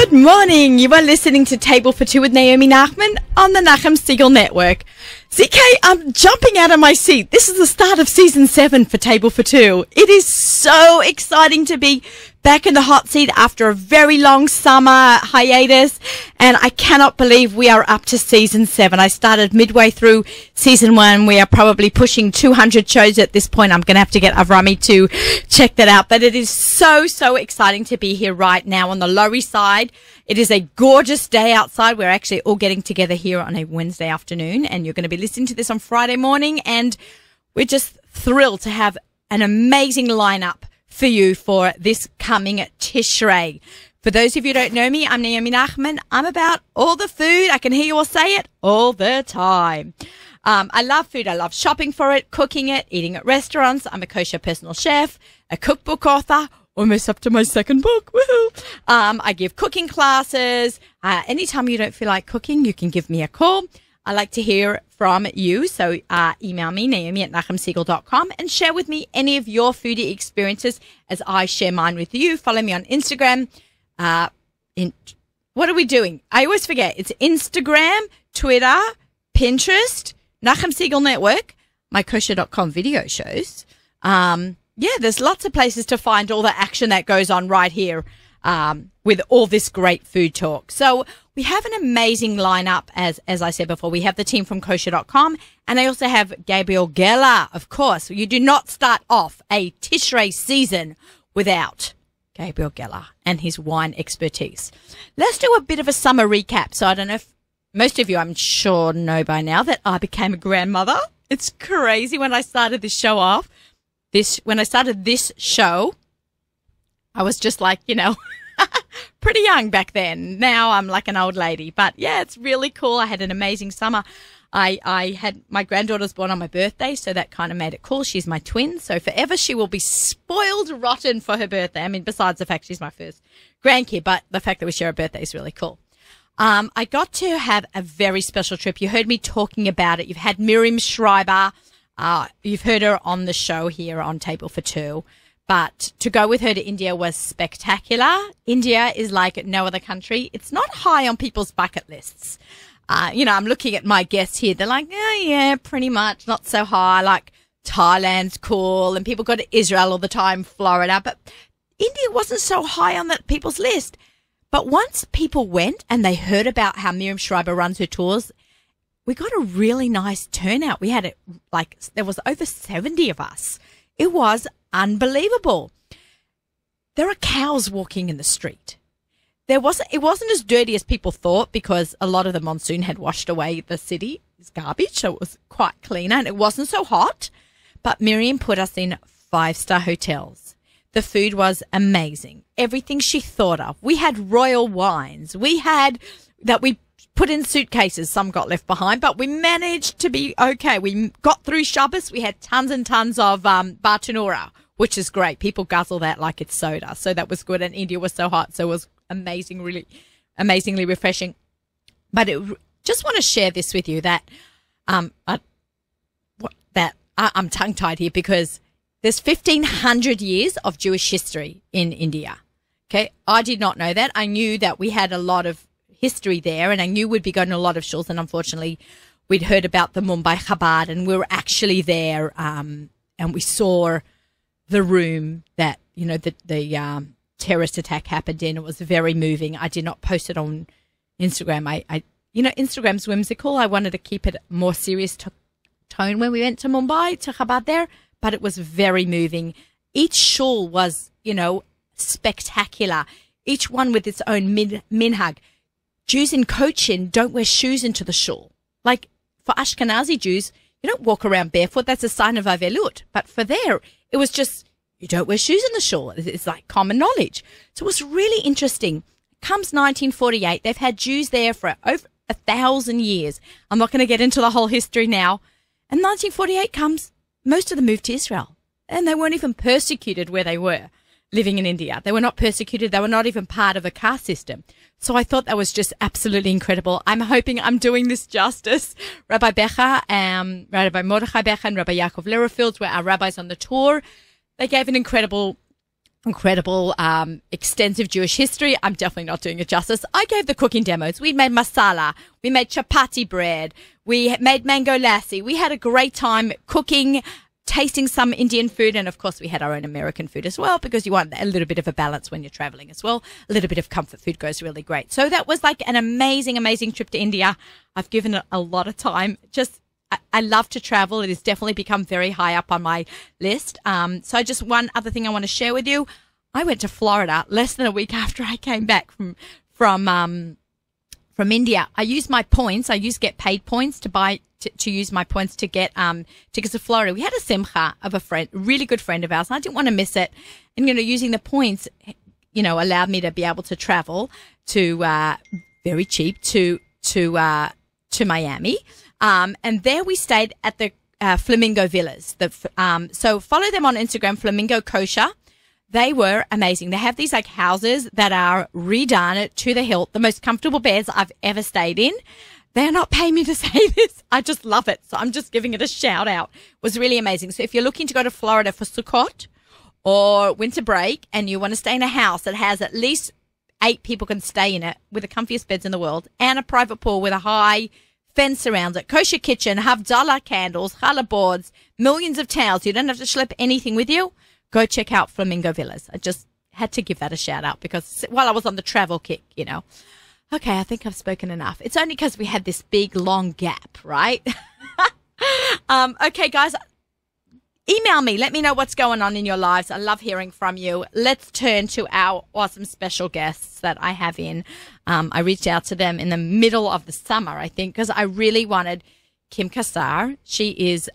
Good morning. You are listening to Table for Two with Naomi Nachman on the Nachum Segal Network. ZK, I'm jumping out of my seat. This is the start of season 7 for Table for Two. It is so exciting to be back in the hot seat after a very long summer hiatus, and I cannot believe we are up to season 7. I started midway through season 1. We are probably pushing 200 shows at this point. I'm going to have to get Avrami to check that out, but it is so exciting to be here right now on the Lower East Side. It is a gorgeous day outside. We're actually all getting together here on a Wednesday afternoon, and you're going to be listening to this on Friday morning, and we're just thrilled to have an amazing lineup for you for this coming Tishrei. For those of you who don't know me, I'm Naomi Nachman. I'm about all the food. I can hear you all say it all the time. I love food. I love shopping for it, cooking it, eating at restaurants. I'm a kosher personal chef, a cookbook author, almost up to my second book. Woohoo! I give cooking classes. Anytime you don't feel like cooking, you can give me a call. I like to hear from you, so email me, naomi@nachumsegal.com, and share with me any of your foodie experiences as I share mine with you. Follow me on Instagram. What are we doing? I always forget. It's Instagram, Twitter, Pinterest, Nachum Segal Network, my kosher.com video shows. There's lots of places to find all the action that goes on right here with all this great food talk. So we have an amazing lineup, as I said before. We have the team from kosher.com, and I also have Gabriel Geller, of course. You do not start off a Tishrei season without Gabriel Geller and his wine expertise. Let's do a bit of a summer recap. So I don't know if most of you, I'm sure, know by now that I became a grandmother. It's crazy. When I started this show off, when I started this show, I was just like, pretty young back then. Now I'm like an old lady. But yeah, it's really cool. I had an amazing summer. I had my granddaughter's born on my birthday, so that kind of made it cool. She's my twin, so forever she will be spoiled rotten for her birthday. I mean, besides the fact she's my first grandkid, but the fact that we share a birthday is really cool. I got to have a very special trip. You heard me talking about it. You've had Miriam Schreiber. You've heard her on the show here on Table for Two. But to go with her to India was spectacular. India is like no other country. It's not high on people's bucket lists. I'm looking at my guests here. They're like, oh, yeah, pretty much. Not so high. Like Thailand's cool. And people go to Israel all the time, Florida. But India wasn't so high on that people's list. But once people went and they heard about how Miriam Schreiber runs her tours, we got a really nice turnout. We had there was over 70 of us. It was unbelievable. There are cows walking in the street. It wasn't as dirty as people thought because a lot of the monsoon had washed away the city's garbage, so it was quite cleaner and it wasn't so hot. But Miriam put us in 5-star hotels. The food was amazing. Everything she thought of. We had royal wines. We put in suitcases. Some got left behind, but we managed to be okay. We got through Shabbos. We had tons and tons of Bartanura, which is great. People guzzle that like it's soda. So that was good. And India was so hot. So it was amazing, really amazingly refreshing. But just want to share this with you that I'm tongue-tied here because there's 1,500 years of Jewish history in India. Okay. I did not know that. I knew that we had a lot of history there, and I knew we'd be going to a lot of shuls, and unfortunately we'd heard about the Mumbai Chabad, and we were actually there, and we saw the room that, the terrorist attack happened in. It was very moving. I did not post it on Instagram. Instagram's whimsical. I wanted to keep it more serious tone when we went to Mumbai, to Chabad there, but it was very moving. Each shul was, spectacular. Each one with its own minhag. Jews in Cochin don't wear shoes into the shul. Like for Ashkenazi Jews, you don't walk around barefoot. That's a sign of avelut. But for there, it was just, you don't wear shoes in the shul. It's like common knowledge. So it was really interesting. Comes 1948. They've had Jews there for over 1,000 years. I'm not going to get into the whole history now. And 1948 comes, most of them moved to Israel. And they weren't even persecuted where they were living in India. They were not persecuted. They were not even part of the caste system. So I thought that was just absolutely incredible. I'm hoping I'm doing this justice. Rabbi Becher, Rabbi Mordechai Becher and Rabbi Yaakov Lerefeld were our rabbis on the tour. They gave an incredible incredible, extensive Jewish history. I'm definitely not doing it justice. I gave the cooking demos. We made masala. We made chapati bread. We made mango lassi. We had a great time cooking, tasting some Indian food. And of course, we had our own American food as well, because you want a little bit of a balance when you're traveling as well. A little bit of comfort food goes really great. So that was like an amazing, amazing trip to India. I've given it a lot of time. I love to travel. It has definitely become very high up on my list. So just one other thing I want to share with you. I went to Florida less than a week after I came back from India. I used my points. I used get paid points to use my points to get tickets to Florida. We had a simcha of a friend, a really good friend of ours, and I didn't want to miss it. And using the points, allowed me to be able to travel to very cheap to Miami. And there we stayed at the Flamingo Villas. So follow them on Instagram, Flamingo Kosher. They were amazing. They have these like houses that are redone to the hilt, the most comfortable beds I've ever stayed in. They're not paying me to say this. I just love it. So I'm just giving it a shout out. It was really amazing. So if you're looking to go to Florida for Sukkot or winter break and you want to stay in a house that has at least 8 people can stay in it with the comfiest beds in the world and a private pool with a high fence around it, kosher kitchen, Havdalah candles, challah boards, millions of towels. You don't have to schlep anything with you. Go check out Flamingo Villas. I just had to give that a shout out because while I was on the travel kick, Okay, I think I've spoken enough. It's only because we had this big, long gap, right? Okay, guys, email me. Let me know what's going on in your lives. I love hearing from you. Let's turn to our awesome special guests that I have in. I reached out to them in the middle of the summer, I think, because I really wanted Kim Kassar. She is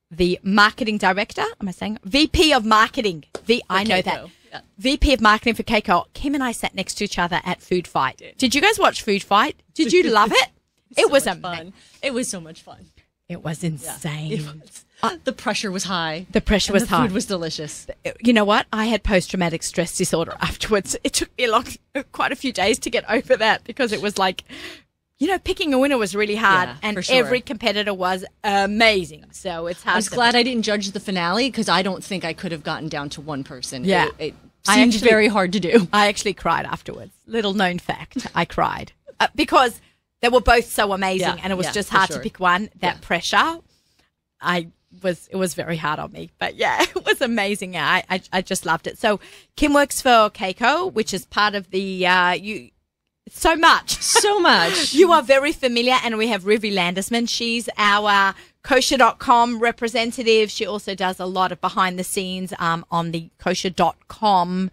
the marketing director. Am I saying VP of marketing? I know that. Yeah. VP of marketing for Keiko. Kim and I sat next to each other at Food Fight. Did you guys watch Food Fight? Did you love it? It was fun. It was so much fun. It was insane. Yeah, it was. The pressure was high. The pressure was high. The food was delicious. You know what? I had post-traumatic stress disorder afterwards. It took me quite a few days to get over that because it was like, picking a winner was really hard, and every competitor was amazing. So it's hard. I was glad I didn't judge the finale because I don't think I could have gotten down to one person. Yeah. It seemed very hard to do. I actually cried afterwards. Little known fact, I cried because they were both so amazing, and it was just hard to pick one. That pressure, it was very hard on me, but it was amazing. I just loved it. So Kim works for Keiko, which is part of the so much. You are very familiar, and we have Rivi Landesman. She's our kosher.com representative. She also does a lot of behind the scenes on the kosher.com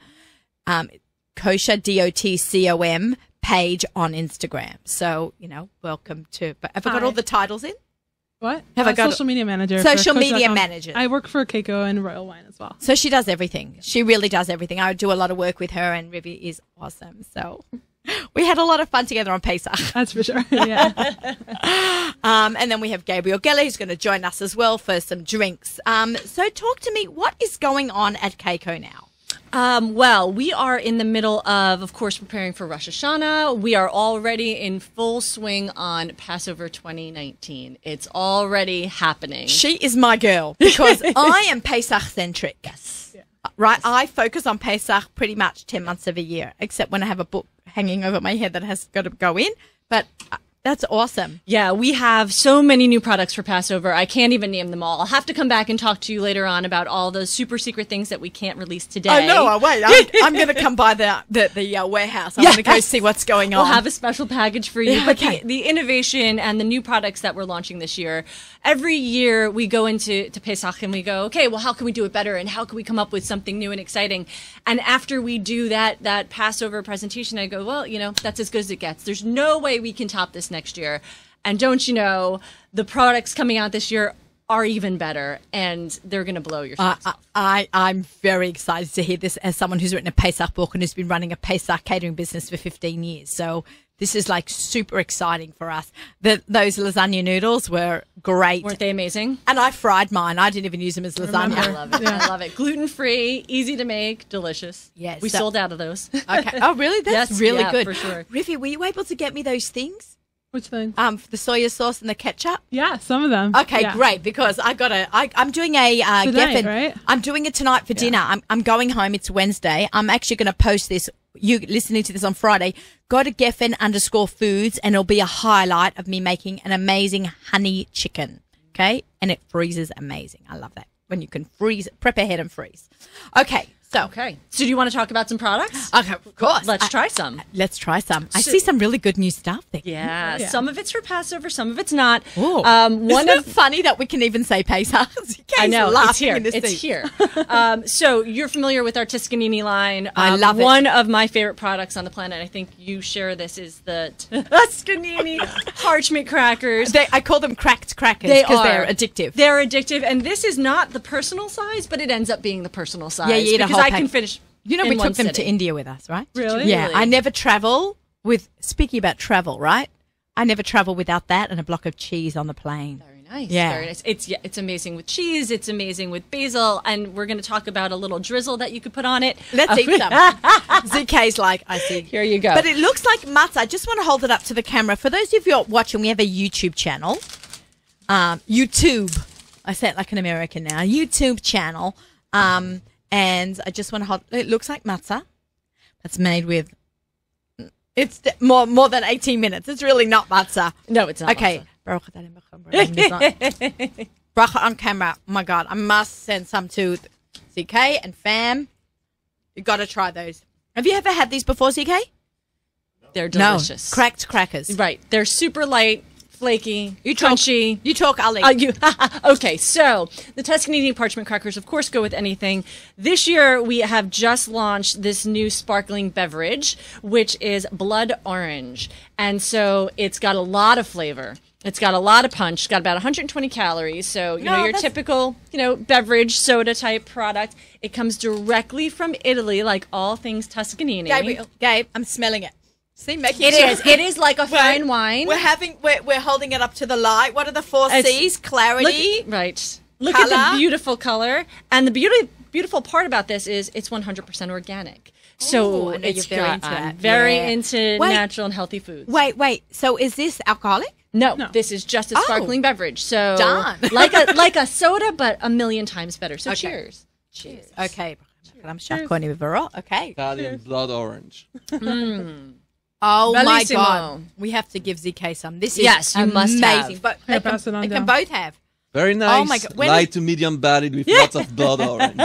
kosher DOTCOM page on Instagram. So, welcome to. Have I got all the titles in? What? Have I got social media manager? Social media manager. I work for Keiko and Royal Wine as well. So she does everything. She really does everything. I do a lot of work with her, and Rivi is awesome. So we had a lot of fun together on Pesach. That's for sure. Yeah. And then we have Gabriel Geller, who's going to join us as well for some drinks. So talk to me. What is going on at Keiko now? Well, we are in the middle of course, preparing for Rosh Hashanah. We are already in full swing on Passover 2019. It's already happening. She is my girl because I am Pesach-centric. Yes. Yeah. Right? I focus on Pesach pretty much 10 months of a year, except when I have a book hanging over my head that has got to go in. But that's awesome. Yeah, we have so many new products for Passover. I can't even name them all. I'll have to come back and talk to you later on about all the super secret things that we can't release today. Oh, no, wait. I'm going to come by the warehouse. I'm going to go see what's going on. We'll have a special package for you. Yeah, but okay. the innovation and the new products that we're launching this year, every year we go into Pesach and we go, okay, well, how can we do it better? And how can we come up with something new and exciting? And after we do that Passover presentation, I go, well, that's as good as it gets. There's no way we can top this next year. And don't you know, the products coming out this year are even better, and they're going to blow your socks off. I'm very excited to hear this as someone who's written a Pesach book and who's been running a Pesach catering business for 15 years. So this is like super exciting for us. Those lasagna noodles were great. Weren't they amazing? And I fried mine. I didn't even use them as lasagna. I love it. Yeah. I love it. Gluten-free, easy to make, delicious. Yes. We sold out of those. Okay. Oh, really? That's really good. For sure. Rivi, were you able to get me those things? Which thing? The soya sauce and the ketchup. Yeah, some of them. Okay, Yeah. great. Because I'm doing a Tonight, Geffen. right? I'm doing it tonight for dinner. I'm going home. It's Wednesday. I'm actually going to post this. You listening to this on Friday? Go to Geffen_foods, and it'll be a highlight of me making an amazing honey chicken. Okay, and it freezes amazing. I love that when you can prep ahead and freeze. Okay. So, Okay. So do you want to talk about some products? okay, of course. Let's try some. Let's try some. I see some really good new stuff there. Yeah, Yeah. some of it's for Passover, some of it's not. Ooh. One Isn't of it funny that we can even say Pesach? I know it's laughing here. in this It's seat. here. So you're familiar with our Tiscanini line. I love it. One of my favorite products on the planet. I think you share this is the Tiscanini parchment crackers. I call them cracked crackers They because are. they're addictive. They're addictive, and this is not the personal size, but it ends up being the personal size. Yeah, you eat a because whole I pack. can finish. You know, in we one took them to sitting. India with us, right? Really? Yeah, Really? I never travel with. Speaking about travel, right? I never travel without that and a block of cheese on the plane. Very nice. Yeah. Very nice. It's amazing with cheese. It's amazing with basil, and we're going to talk about a little drizzle that you could put on it. Let's eat some. ZK's like, I see. Here you go. But it looks like matzah. I just want to hold it up to the camera. For those of you who are watching, we have a YouTube channel. YouTube. I say it like an American now. YouTube channel. And I just want to hold. It looks like matzah. That's made with. It's more than 18 minutes. It's really not matzah. No, it's not. Okay. Bracha on camera. Oh my God. I must send some to ZK and fam. You got to try those. Have you ever had these before, ZK? They're delicious. No. Cracked crackers. Right. They're super light, flaky, crunchy. You talk, Ali. Okay, so the Tuscanini parchment crackers, of course, go with anything. This year, we have just launched this new sparkling beverage, which is blood orange. And so it's got a lot of flavor. It's got a lot of punch. It's got about 120 calories. So, you know, your typical, beverage soda type product. It comes directly from Italy, like all things Tuscanini. Gabe, I'm smelling it. See, making It is. It is like a fine wine. We're holding it up to the light. What are the four C's? Clarity. Look at the beautiful color. And the beautiful part about this is it's 100% organic. So I know it's you're very into that. I'm very Yeah. into natural and healthy foods. Wait. So is this alcoholic? No, this is just a sparkling beverage. So Done. like a soda, but a million times better. So Okay. cheers. Cheers. Okay. I'm Shakoni Vivaro. Okay. Italian blood orange. Oh my Bellissimo. God. We have to give ZK some. This is Yes, you must amazing. have. But Yeah, they pass it on can down. both have. Very nice. Oh my God. When Light to medium bodied with lots of blood orange.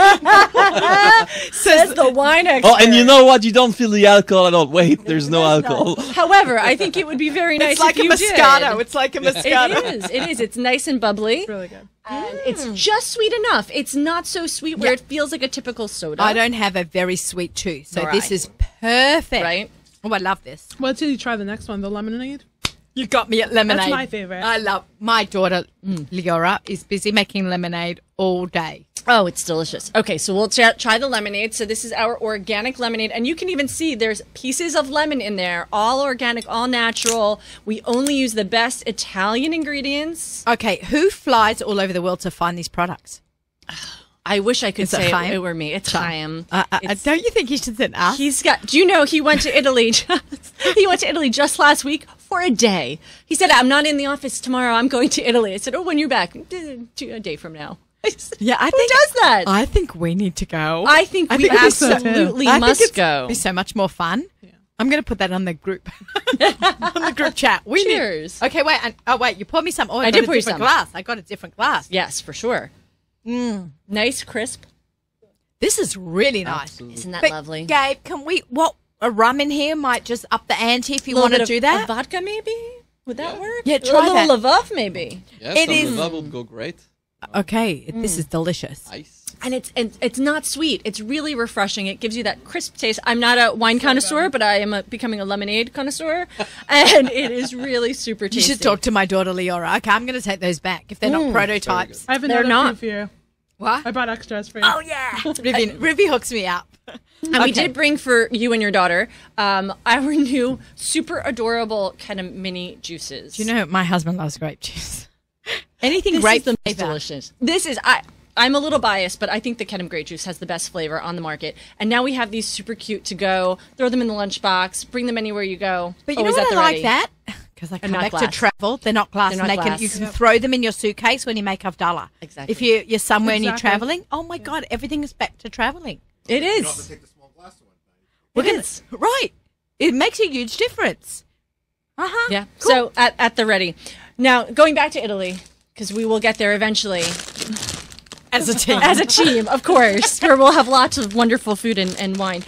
Says the wine expert. Oh, and you know what? You don't feel the alcohol at all. Wait, there's no alcohol. However, I think it would be very nice It's like if a you Moscato. did. It's like a Moscato. It is. It is. It's nice and bubbly. Really good. And it's just sweet enough. It's not so sweet where it feels like a typical soda. I don't have a very sweet tooth, so Nor this I. is perfect. Right? Oh, I love this. Well, till you try the next one, the lemonade. You got me at lemonade. That's my favorite. I love my daughter, Leora, is busy making lemonade all day. Oh, it's delicious. Okay, so we'll try the lemonade. So this is our organic lemonade. And you can even see there's pieces of lemon in there, all organic, all natural. We only use the best Italian ingredients. Okay, who flies all over the world to find these products? I wish I could Is it say Chaim? it were me. It's Chaim. Don't you think you should send us? He's got. Do you know he went to Italy? He went to Italy just last week for a day. He said, "I'm not in the office tomorrow. I'm going to Italy." I said, "Oh, when you're back, a day from now." Yeah, I Who think does that? I think we need to go. I think we it'd be so absolutely I think must it's go. Be so much more fun. Yeah. I'm going to put that on the group, on the group chat. We Cheers. Need, okay, wait. Wait. You pour me some. Oh, I I got did a pour you different some. glass. I got a different glass. Yes, for sure. Nice, crisp. This is really nice. Absolutely. Isn't that But, lovely? Gabe, can we? What a rum in here might just up the ante if you Little want to bit of- do that. of vodka, maybe? Would that work? Yeah, a try little that. Lavouf, maybe. Yeah, It some is- love would go great. Okay, this is delicious. Nice. And it's not sweet. It's really refreshing. It gives you that crisp taste. I'm not a wine connoisseur, but I am becoming a lemonade connoisseur, and it is really super tasty. You should talk to my daughter Leora. Okay, I'm going to take those back if they're not prototypes. I have They're another not. proof for you. What? I brought extras for you. Oh yeah, Rivi hooks me up. And we did bring for you and your daughter our new super adorable kind of mini juices. You know, my husband loves grape juice. Anything this grape is the most flavor. delicious. This is I'm a little biased, but I think the Kedem grape juice has the best flavor on the market. And now we have these super cute to go. Throw them in the lunchbox. Bring them anywhere you go. But you Always know at what the I like ready. that? Because they And come not back to glass. travel. They're not glass. They're and not they can, you glass. can throw them in your suitcase when you make Havdalah. Exactly. If you're somewhere and you're Exactly. traveling, oh my God, everything is back to traveling. It You can also is. take the small glass one. We're It gonna- is. Right. It makes a huge difference. Uh-huh. Yeah. So at the ready. Now, going back to Italy, because we will get there eventually. As a team. As a team, of course, where we'll have lots of wonderful food and wine.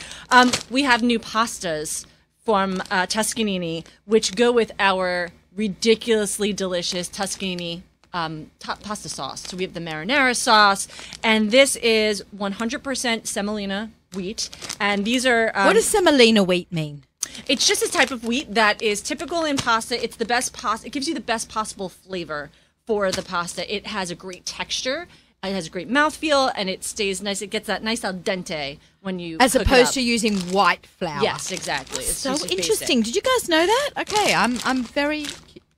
We have new pastas from Tuscanini, which go with our ridiculously delicious Tuscanini pasta sauce. So we have the marinara sauce, and this is 100% semolina wheat. And these are What does semolina wheat mean? it's just a type of wheat that is typical in pasta. It's the best pasta. It gives you the best possible flavor for the pasta. It has a great texture. It has a great mouthfeel, and it stays nice. It gets that nice al dente when you As cook it opposed up. to using white flour. Yes, exactly. It's So just basic. interesting. Did you guys know that? Okay, I'm very.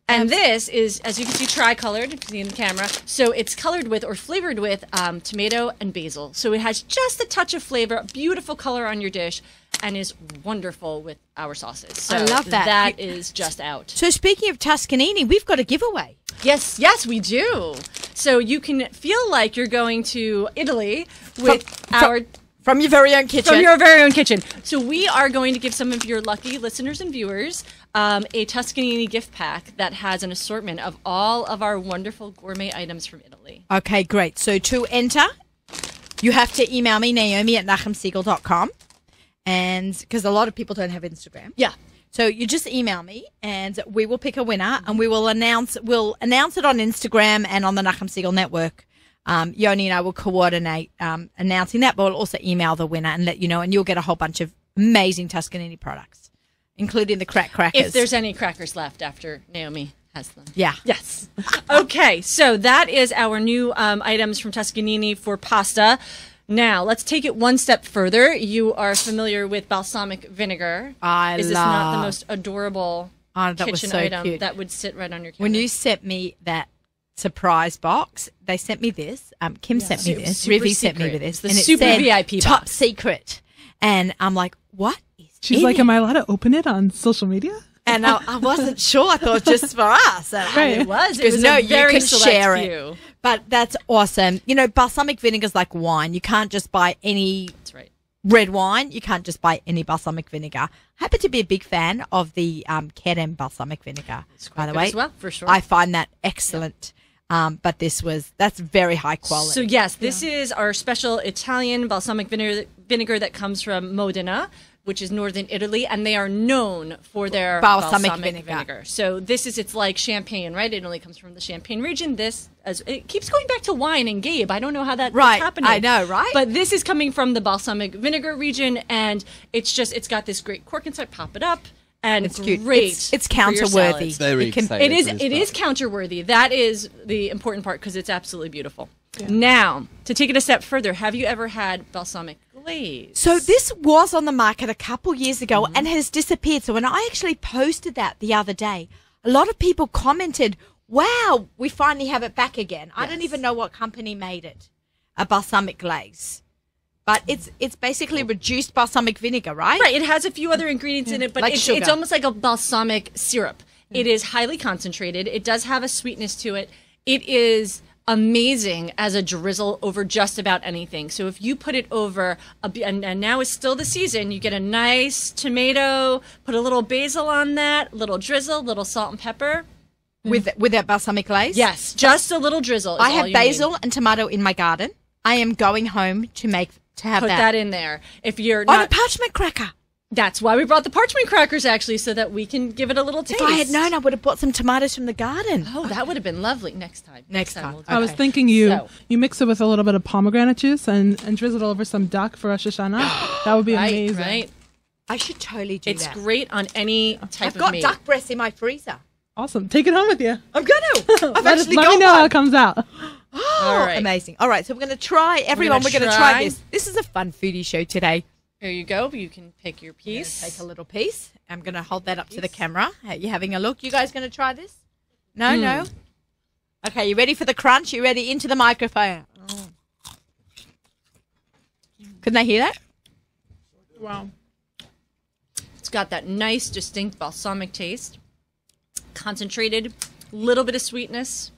And this is, as you can see, tri-colored. You can see in the camera. So it's colored with or flavored with tomato and basil. So it has just a touch of flavor, a beautiful color on your dish, and is wonderful with our sauces. So I love that. That is just out. So speaking of Tuscanini, we've got a giveaway. Yes, we do. So you can feel like you're going to Italy with our From your very own kitchen. from your very own kitchen. So we are going to give some of your lucky listeners and viewers a Tuscanini gift pack that has an assortment of all of our wonderful gourmet items from Italy. Okay, great. So to enter, you have to email me, naomi@nachumsiegel.com. And because a lot of people don't have Instagram. Yeah. So you just email me and we will pick a winner and we'll announce it on Instagram and on the Nachum Siegel Network. Yoni and I will coordinate announcing that, but we'll also email the winner and let you know, and you'll get a whole bunch of amazing Tuscanini products, including the crackers. If there's any crackers left after Naomi has them. Yeah. Yes. Okay, so that is our new items from Tuscanini for pasta. Now, let's take it one step further. You are familiar with balsamic vinegar. I Is this not the love- most adorable Oh, that was kitchen so item cute. that would sit right on your counter? When you sent me that surprise box, they sent me this. Kim sent me this. Super Rivi sent me secret. this. It's the and it super said, VIP top box. secret. And I'm like, what is She's in like, it? am I allowed to open it on social media? And I wasn't sure. I thought just for us. And Right. It was. It Because was no, a you very can select share few. it. But that's awesome. You know, balsamic vinegar is like wine. You can't just buy any That's right. red wine. You can't just buy any balsamic vinegar. I happen to be a big fan of the Kerem balsamic vinegar, by the good way. as well, for sure. I find that excellent. But that's very high quality. So yes, this is our special Italian balsamic vinegar that comes from Modena, which is northern Italy, and they are known for their Balsamic balsamic vinegar. vinegar. So it's like champagne, right? It only comes from the Champagne region. It keeps going back to wine and Gabe. I don't know how that's Right, happening. I know, right? But this is coming from the balsamic vinegar region, and it's got this great cork inside. Pop it up, and it's cute. great. It's for your counter-worthy. salads. Very You can- exciting. It is counter-worthy. That is the important part because it's absolutely beautiful. Now, to take it a step further, have you ever had balsamic glaze? So this was on the market a couple years ago and has disappeared. So when I actually posted that the other day, a lot of people commented, wow, we finally have it back again. I don't even know what company made it, a balsamic glaze. But it's basically reduced balsamic vinegar, right? Right, it has a few other ingredients in it, but Like it's sugar. almost like a balsamic syrup. It is highly concentrated. It does have a sweetness to it. It is amazing as a drizzle over just about anything. So if you put it over, and now it's still the season, you get a nice tomato, put a little basil on that, little drizzle, little salt and pepper. With that balsamic glaze? Yes, just a little drizzle. Is I all have you basil need. and tomato in my garden. I am going home to have Put that in there. If you're on a not, parchment cracker. that's why we brought the parchment crackers actually, so that we can give it a little taste. If I had known, I would have bought some tomatoes from the garden. Oh, that would have been lovely. Next time. Next time. we'll do I was Okay. thinking you So- mix it with a little bit of pomegranate juice and drizzle it over some duck for Rosh Hashanah. That would be Right, amazing. right. I should totally do It's that. great on any type I've of got meat. duck breasts in my freezer. Awesome. Take it home with you. I'm going to. I've Let actually me got know how one. it comes out. All right. Amazing. All right, so we're going to try, everyone, we're going to try. try this. This is a fun foodie show today. Here you go. You can pick your piece. Take a little piece. I'm going to hold that up to the camera. Are you having a look? You guys going to try this? No, no. Okay, you ready for the crunch? You ready? Into the microphone. Oh. Couldn't they hear that? Wow. It's got that nice, distinct balsamic taste. concentrated, little bit of sweetness.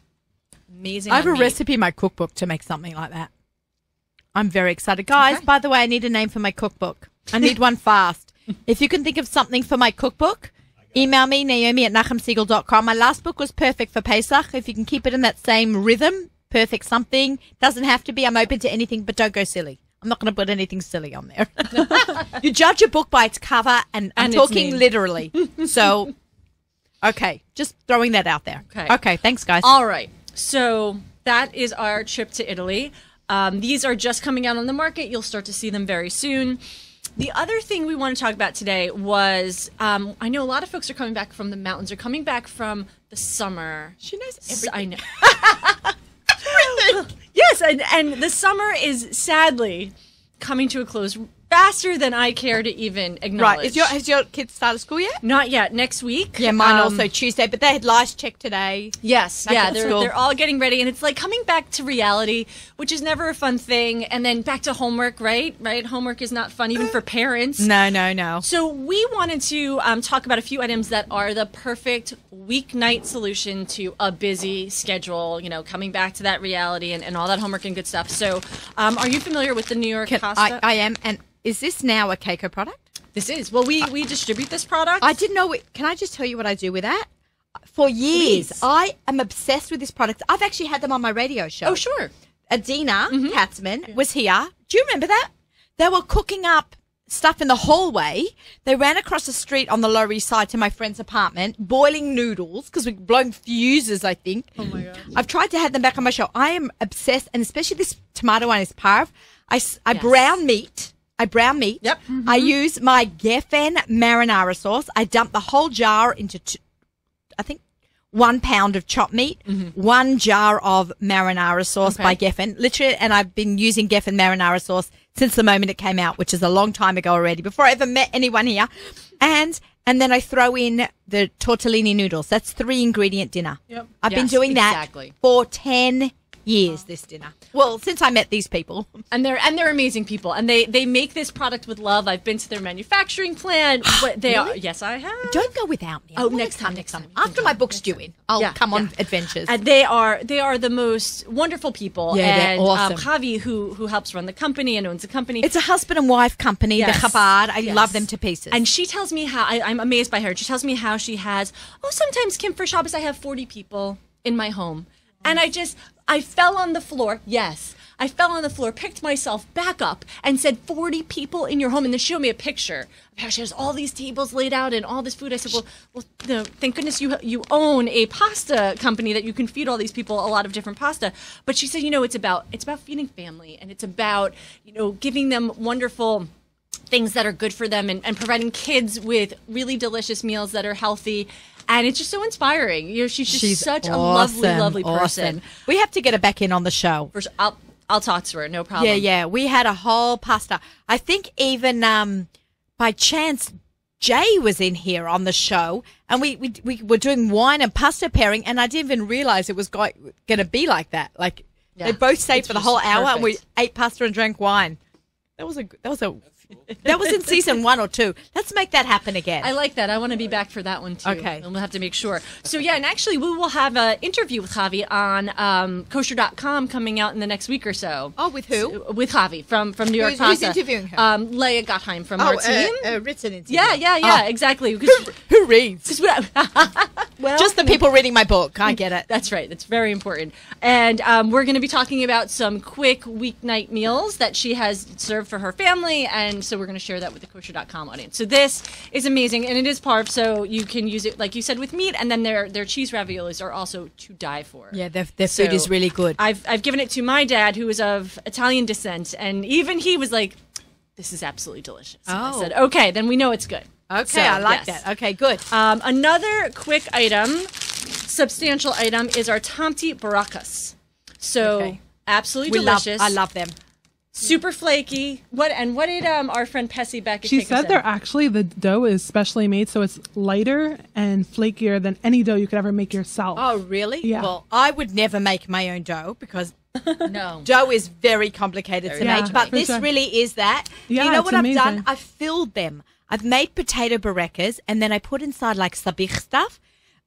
Amazing. I have a on meat. recipe in my cookbook to make something like that. I'm very excited. Guys, by the way, I need a name for my cookbook. I need one fast. If you can think of something for my cookbook, email me, naomi@nachumsiegel.com. My last book was perfect for Pesach. If you can keep it in that same rhythm, perfect something. Doesn't have to be. I'm open to anything, but don't go silly. I'm not going to put anything silly on there. You judge a book by its cover, and I'm And its talking name. literally. So, okay, just throwing that out there. Okay, thanks, guys. All right. So that is our trip to Italy. These are just coming out on the market. You'll start to see them very soon. The other thing we want to talk about today was I know a lot of folks are coming back from the mountains, are coming back from the summer. She knows everything. I know. Yes, and the summer is sadly coming to a close faster than I care to even acknowledge. Right. Has your kids started school yet? Not yet. Next week. Yeah, mine also Tuesday, but they had last check today. Yes, Back yeah, at school. they're all getting ready, and it's like coming back to reality, which is never a fun thing, and then back to homework, right? Homework is not fun even for parents. No. So we wanted to talk about a few items that are the perfect weeknight solution to a busy schedule, you know, coming back to that reality and all that homework and good stuff. So are you familiar with the New York pasta? I am, and is this now a Keiko product? This is. Well, we distribute this product. I didn't know. Can I just tell you what I do with that? For years, Please. I am obsessed with this product. I've actually had them on my radio show. Oh, sure. Adina Katzman was here. Do you remember that? They were cooking up stuff in the hallway. They ran across the street on the Lower East Side to my friend's apartment, boiling noodles because we're blowing fuses, I think. Oh, my God. I've tried to have them back on my show. I am obsessed, and especially this tomato one is parv. I brown meat. Yep. I use my Geffen marinara sauce. I dump the whole jar into, I think, 1 pound of chopped meat, 1 jar of marinara sauce by Geffen. Literally, and I've been using Geffen marinara sauce since the moment it came out, which is a long time ago already, before I ever met anyone here. And then I throw in the tortellini noodles. That's 3-ingredient dinner. Yep. I've been Yes, doing that exactly. for 10 years, this dinner. Well, since I met these people. And they're amazing people, and they make this product with love. I've been to their manufacturing plant. But they are. Yes, I have. Don't go without me. I Oh, wanna next come time. After my book's due in, I'll Yeah, come on yeah. adventures. And they are the most wonderful people. Yeah, they're and awesome. Javi, who helps run the company and owns the company. It's a husband and wife company, Yes. the Chabad. I Yes. love them to pieces. And she tells me how I'm amazed by her. She tells me how she has. Sometimes Kim, for Shabbos I have 40 people in my home, and I fell on the floor. Yes, I fell on the floor, picked myself back up, and said, 40 people in your home. And then she showed me a picture of how she has all these tables laid out and all this food. I said, well, no, thank goodness you own a pasta company that you can feed all these people a lot of different pasta. But she said, it's about feeding family, and it's about, giving them wonderful things that are good for them and providing kids with really delicious meals that are healthy. And it's just so inspiring. She's just such a lovely, lovely person. We have to get her back in on the show. I'll talk to her, no problem. Yeah. We had a whole pasta. I think even by chance, Jay was in here on the show, and we were doing wine and pasta pairing, and I didn't even realize it was going to be like that. Like they both stayed for the whole hour, and we ate pasta and drank wine. That was in season 1 or 2. Let's make that happen again. I like that. I want to be back for that one too. Okay. And we'll have to make sure. So yeah, and actually we will have an interview with Javi on kosher.com coming out in the next week or so. Oh, with who? With Javi from New York Who's Pasta. interviewing her? Leah Gottheim from our team. written interview. Yeah, exactly. Who reads? Well, Just the people reading my book. I get it. That's right. That's very important. And we're going to be talking about some quick weeknight meals that she has served for her family. And so we're going to share that with the kosher.com audience. So this is amazing. And it is parv, so you can use it, like you said, with meat. And then their cheese raviolis are also to die for. Yeah, their food is really good. I've given it to my dad, who is of Italian descent. And even he was like, this is absolutely delicious. And I said, okay, then we know it's good. Okay, So, I like yes. that. Okay, good. Another quick item, substantial item, is our Tamti Barakas. So absolutely delicious. I love them. Super flaky. What did our friend Pessy back at She Keiko said say? they're actually, the dough is specially made, so it's lighter and flakier than any dough you could ever make yourself. Oh, really? Yeah. Well, I would never make my own dough because No. dough is very complicated to Yeah, make. But for this sure. really is that. Yeah, you know it's what I've done? amazing. I've filled them. I've made potato barekas, and then I put inside like sabich stuff.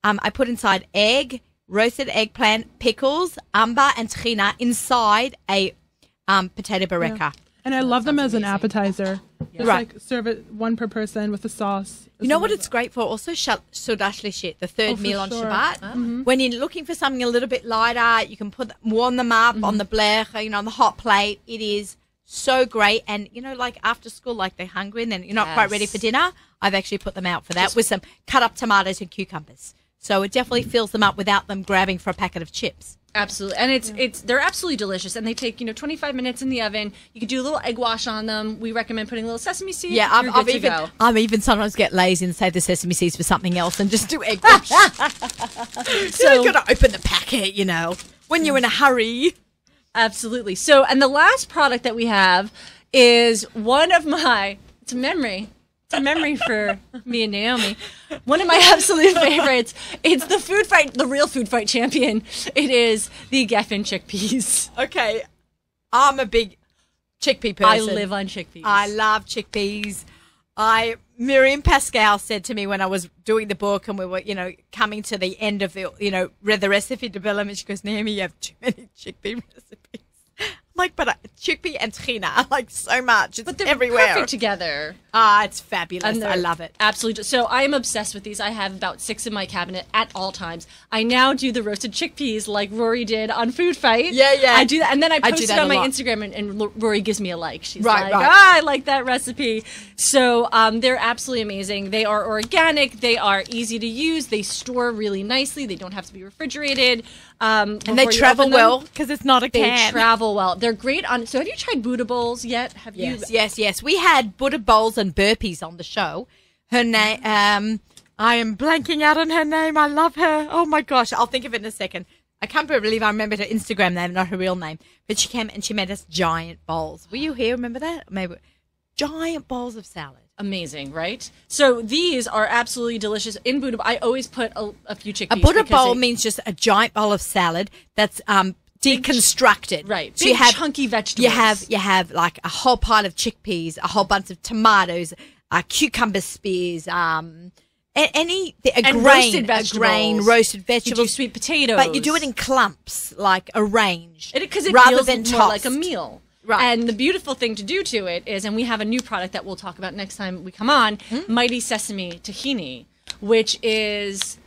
I put inside egg, roasted eggplant, pickles, umber, and tahina inside a potato barreca. And I love them as an appetizer. Just Right. like serve it one per person with the sauce. You know what it's great for? Also, Sudash Lishit, the third for meal on sure. Shabbat. When you're looking for something a little bit lighter, you can warm them up on the blech, on the hot plate. It is so great. And, like after school, like they're hungry and then you're not quite ready for dinner. I've actually put them out for that with some cut up tomatoes and cucumbers. So it definitely fills them up without them grabbing for a packet of chips. Absolutely. And they're absolutely delicious. And they take, 25 minutes in the oven. You could do a little egg wash on them. We recommend putting a little sesame seed. Yeah, I've even sometimes get lazy and save the sesame seeds for something else and just do egg wash. So you've got to open the packet, when you're in a hurry. Absolutely. So, and the last product that we have is one of it's a memory. It's a memory for me and Naomi. One of my absolute favorites. It's the real food fight champion. It is the Geffen chickpeas. Okay, I'm a big chickpea person. I live on chickpeas. I love chickpeas. Miriam Pascal said to me when I was doing the book and we were, coming to the end of the, read the recipe development, she goes, Naomi, you have too many chickpea recipes. I'm like, but chickpea and tahina, I like so much. It's but they're everywhere. perfect together. It's fabulous. I love it. Absolutely. So I am obsessed with these. I have about 6 in my cabinet at all times. I now do the roasted chickpeas like Rory did on Food Fight. Yeah. I do that. And then I do post it that on a my lot. Instagram and Rory gives me a like. She's Right. I like that recipe. So they're absolutely amazing. They are organic. They are easy to use. They store really nicely. They don't have to be refrigerated. And they travel well because it's not a They can. travel well. They're great on. So have you tried Buddha bowls yet? Have you? Yes. We had Buddha bowls and burpees on the show. Her name, I am blanking out on her name. I love her. Oh my gosh, I'll think of it in a second. I can't believe I remembered her Instagram name, not her real name. But she came and she made us giant bowls. Were you here? Remember that? Maybe giant bowls of salad. Amazing, right? So these are absolutely delicious. In Buddha, I always put a few chickpeas. A Buddha because bowl means just a giant bowl of salad that's deconstructed. Right. So Big chunky vegetables. You have like a whole pile of chickpeas, a whole bunch of tomatoes, cucumber spears, and grain, roasted vegetables. roasted You vegetables, do sweet potatoes. but you do it in clumps, like arranged, because it rather feels than more like a tossed. meal. Right. And the beautiful thing to do to it is, and we have a new product that we'll talk about next time we come on, Mighty Sesame Tahini, which is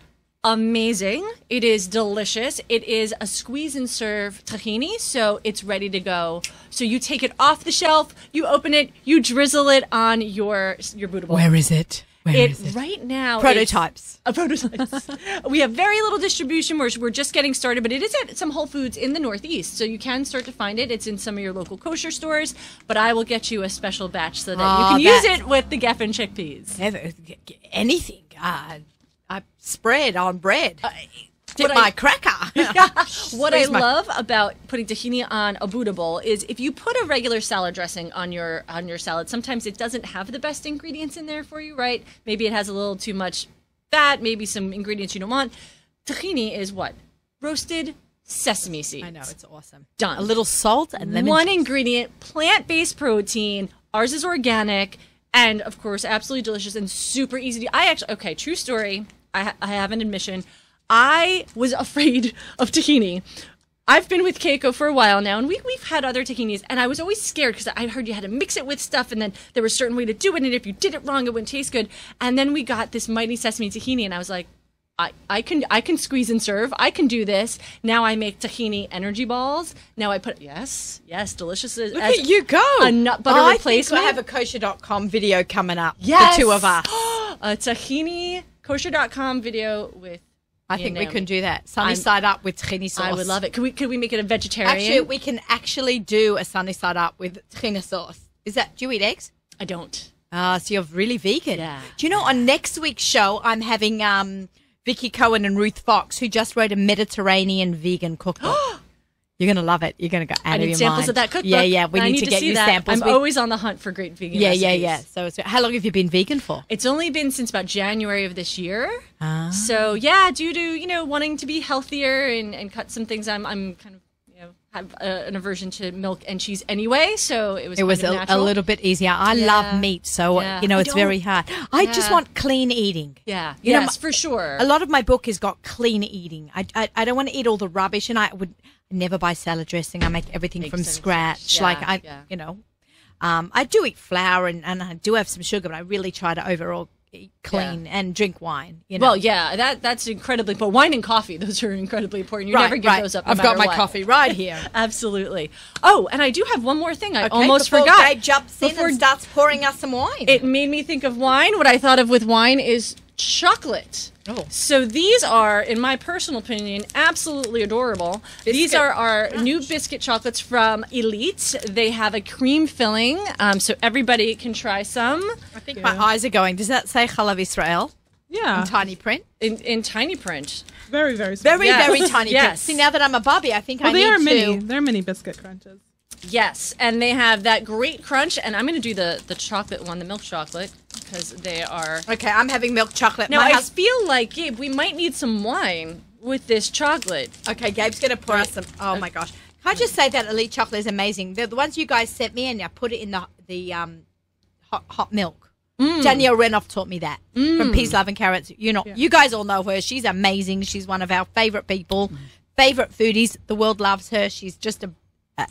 amazing. It is delicious. It is a squeeze and serve tahini, so it's ready to go. So you take it off the shelf, you open it, you drizzle it on your Buddha bowl. Where is it? Where is it? Right now, Prototypes. prototypes. We have very little distribution. We're just getting started, but it is at some Whole Foods in the Northeast, so you can start to find it. It's in some of your local kosher stores, but I will get you a special batch so that you can use it with the Geffen chickpeas. Anything. I spread on bread. Dip what my I- cracker. What I love about putting tahini on a Buddha bowl is if you put a regular salad dressing on your salad, sometimes it doesn't have the best ingredients in there for you, right? Maybe it has a little too much fat, maybe some ingredients you don't want. Tahini is what? Roasted sesame seeds. I know, it's awesome. Done. A little salt and lemon One juice. ingredient, plant-based protein. Ours is organic, and of course, absolutely delicious and super easy to. True story. I have an admission. I was afraid of tahini. I've been with Keiko for a while now, and we've had other tahinis, and I was always scared because I heard you had to mix it with stuff, and then there was a certain way to do it, and if you did it wrong, it wouldn't taste good. And then we got this Mighty Sesame tahini, and I was like, I can squeeze and serve. I can do this. Now I make tahini energy balls. Now I put delicious. Look at you go. A nut butter I replacement. think I have a kosher.com video coming up. Yes. The two of us. A tahini kosher.com video with. I me think and we Naomi. can do that. Sunny side up with tahini sauce. I would love it. Could we make it a vegetarian? Actually, we can actually do a sunny side up with tahini sauce. Do you eat eggs? I don't. So you're really vegan. Yeah. Do you know on next week's show I'm having Vicky Cohen and Ruth Fox, who just wrote a Mediterranean vegan cookbook. You're gonna love it. You're gonna go out I of need your samples mind. of that cookbook. Yeah. We I need to get see you that. samples. I'm always on the hunt for great vegan recipes. So how long have you been vegan for? It's only been since about January of this year. So yeah, due to wanting to be healthier and cut some things, I'm kind of have an aversion to milk and cheese anyway, so it was a natural. little bit easier. I love meat, so Yeah. it's very hard. I just want clean eating. Yeah, You know, yes, for sure. A lot of my book has got clean eating. I don't want to eat all the rubbish, and I would never buy salad dressing. I make everything from scratch. Yeah, I do eat flour and I do have some sugar, but I really try to overall eat clean and drink wine. Well, yeah, that's incredibly important. Wine and coffee, those are incredibly important. You never give those up. No I've got matter my what. coffee right here. Absolutely. Oh, and I do have one more thing. I Okay, almost before forgot. Gabe jumps in and starts pouring us some wine. It made me think of wine. What I thought of with wine is chocolate. Oh. So these are, in my personal opinion, absolutely adorable. These are our new biscuit chocolates from Elite. They have a cream filling, so everybody can try some I think my eyes are going. Does that say Chalav Israel Yeah. in tiny print? in tiny print. Very, very small. Very, Yes. very tiny print. Yes. See, now that I'm a Bobby, I think Well, I they need are to... mini. They're mini biscuit crunches. Yes, and they have that great crunch. And I'm going to do the chocolate one, the milk chocolate, because they are. Okay, I'm having milk chocolate. Now My I hus- feel like, Gabe, we might need some wine with this chocolate. Okay, Gabe's going to pour us some... Oh, my gosh. Can I just say that Elite chocolate is amazing? They're the ones you guys sent me, and I put it in the hot milk. Danielle Renoff taught me that from Peas, Love and Carrots. You guys all know her. She's amazing. She's one of our favorite people, favorite foodies. The world loves her. She's just a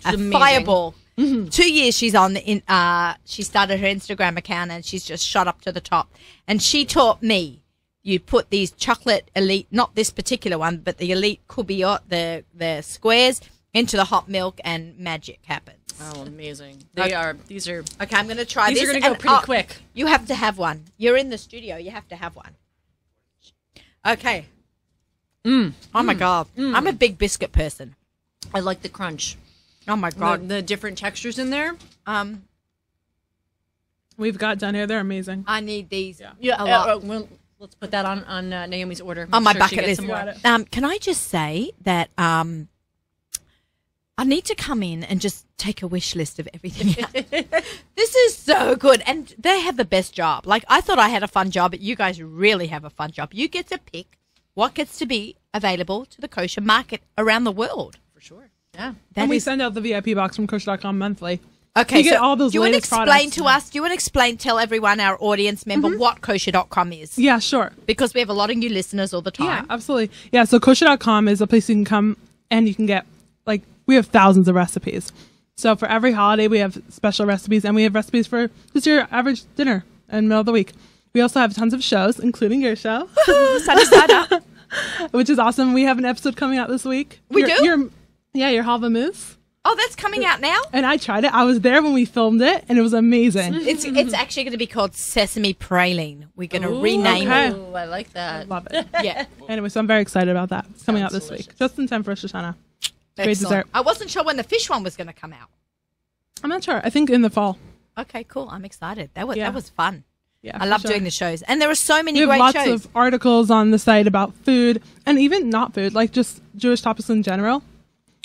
amazing. fireball. 2 years she's on she started her Instagram account and she's just shot up to the top. And she taught me you put these chocolate Elite, not this particular one, but the Elite Kubiot, the squares into the hot milk and magic happens. Oh, amazing! These are. Okay, I'm going to try These this. are going to go pretty quick. You have to have one. You're in the studio. You have to have one. Okay. Oh, my God. I'm a big biscuit person. I like the crunch. Oh, my God. The different textures in there. We've got down here. They're amazing. I need these a Yeah, lot. well, let's put that on Naomi's order. On Make my sure she bucket gets list. some more. Can I just say that I need to come in and just take a wish list of everything. This is so good. And they have the best job. Like, I thought I had a fun job, but you guys really have a fun job. You get to pick what gets to be available to the kosher market around the world. For sure. Yeah. And we send out the VIP box from kosher.com monthly. Okay, You get so all those do you want to latest explain products. to us, tell everyone, our audience member, what kosher.com is? Yeah, sure. Because we have a lot of new listeners all the Yeah, time. absolutely. Yeah, so kosher.com is a place you can come and you can get, like, we have thousands of recipes. So for every holiday, we have special recipes, and we have recipes for just your average dinner in the middle of the week. We also have tons of shows, including your show, Sunny side up. which is awesome. We have an episode coming out this week. We do? Your halva mousse. Oh, that's coming out now? And I tried it. I was there when we filmed it, and it was amazing. It's actually going to be called Sesame Praline. We're going to rename okay. it. Ooh, I like that. Love it. Yeah. Anyway, so I'm very excited about that. It's coming out Sounds this week, delicious. just in time for Rosh Hashanah. Great Excellent. dessert. I wasn't sure when the fish one was going to come out. I'm not sure. I think in the fall. Okay, cool. I'm excited. That was Yeah. fun. Yeah, I for love sure. doing the shows. And there are so many We have great lots shows. of articles on the site about food and even not food, like just Jewish topics in general.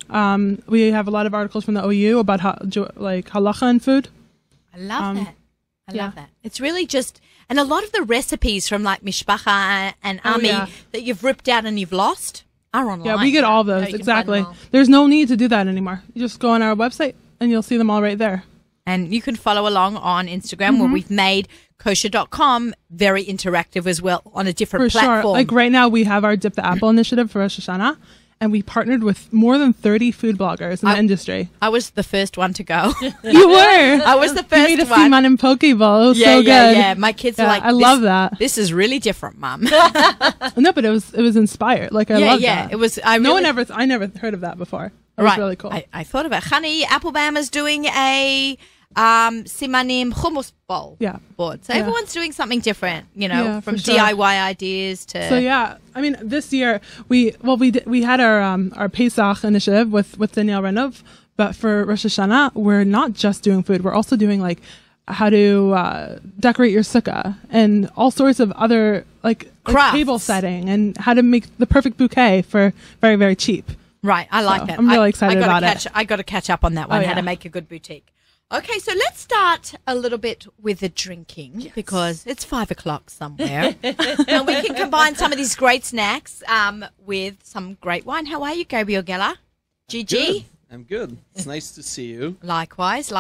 We have a lot of articles from the OU about halacha and food. I love that. I yeah. love that. It's really just, and a lot of the recipes from like Mishpacha and Ami yeah. that you've ripped out and you've lost are online. Yeah, we get all those. you can find Exactly. them all. There's no need to do that anymore. You just go on our website and you'll see them all right there. And you can follow along on Instagram where we've made kosher.com very interactive as well on a different For platform. sure. Like right now, we have our Dip the Apple initiative for Rosh Hashanah, and we partnered with more than 30 food bloggers in the industry. I was the first one to go. You were. I was the You first made a one. siman in Poke Bowl. It was Yeah, so yeah, good. yeah. My kids were Yeah, like, I love that. This is really different, Mum. No, but it was inspired. Like I love that. It was. I never heard of that before. It was really cool. I thought about Honey Applebam is doing a Simanim hummus bowl board. So Yeah. everyone's doing something different, Yeah, from for sure. DIY ideas to. So yeah, I mean, this year we had our Pesach initiative with Danielle Renov, but for Rosh Hashanah we're not just doing food. We're also doing like how to decorate your sukkah and all sorts of other like Crafts. table setting and how to make the perfect bouquet for very, very cheap. Right, I like So, that. I'm really excited about it. I got to catch up on that one. Oh, How to yeah. make a good boutique. Okay, so let's start a little bit with the drinking because it's 5:00 somewhere, and we can combine some of these great snacks with some great wine. How are you, Gabriel Geller? Gigi? I'm good. It's nice to see you. Likewise.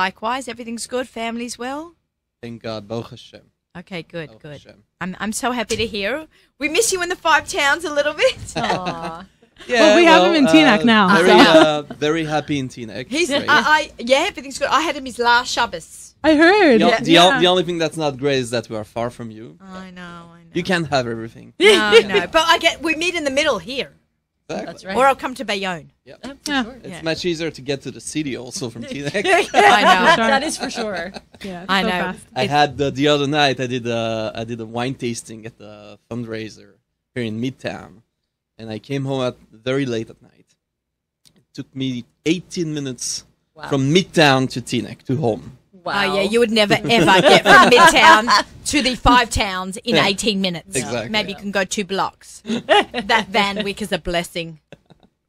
Everything's good. Family's well. Thank God. Baruch Hashem. Okay, good. Baruch Hashem. I'm so happy to hear. We miss you in the Five Towns a little bit. Aw. Yeah, Well, we have him in Teaneck now, Very happy in Teaneck. He's Great. everything's good. I had him his last Shabbos. I heard. The only thing that's not great is that we are far from you. I know. You can't have everything. No. But we meet in the middle here. Exactly. That's right. Or I'll come to Bayonne. Yeah. Yeah. It's Yeah. much easier to get to the city also from Teaneck. I know. That is for sure. Yeah, I so know. fast. I had the other night. I did a wine tasting at the fundraiser here in Midtown, and I came home very late at night. It took me 18 minutes Wow. from Midtown to Teaneck to home. Wow. Oh, yeah, you would never, ever get from Midtown to the Five Towns in 18 minutes. Exactly. Maybe you can go 2 blocks. That Van Wick is a blessing.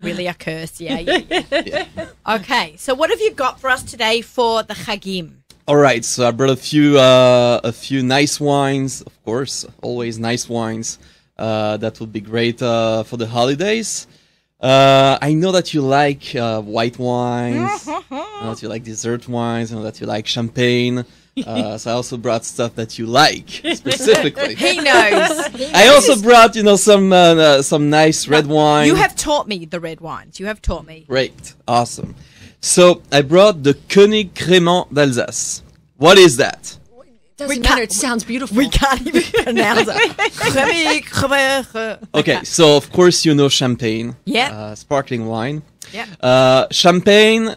Really a curse, yeah. Yeah. Okay, so what have you got for us today for the Chagim? All right, so I brought a few nice wines, of course, always nice wines. That will be great for the holidays. I know that you like white wines. I know that you like dessert wines. I know that you like champagne. So I also brought stuff that you like specifically. He knows. I also brought, some nice red wine. You have taught me the red wines. You have taught me. Great, awesome. So I brought the König Crément d'Alsace. What is that? Doesn't matter. It sounds beautiful. We can't even pronounce it. Okay, so of course you know champagne. Yeah. Sparkling wine. Yeah. Champagne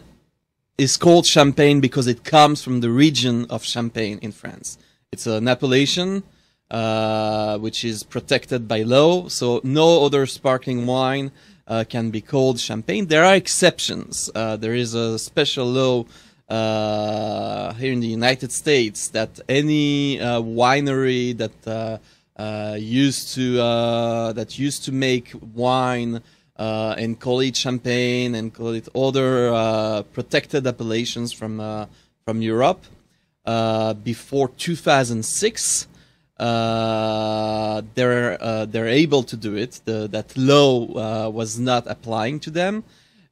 is called champagne because it comes from the region of Champagne in France. It's an appellation which is protected by law, so no other sparkling wine can be called champagne. There are exceptions. There is a special law here in the United States that any winery that used to make wine and call it champagne and call it other protected appellations from Europe before 2006. They're able to do it. That law was not applying to them,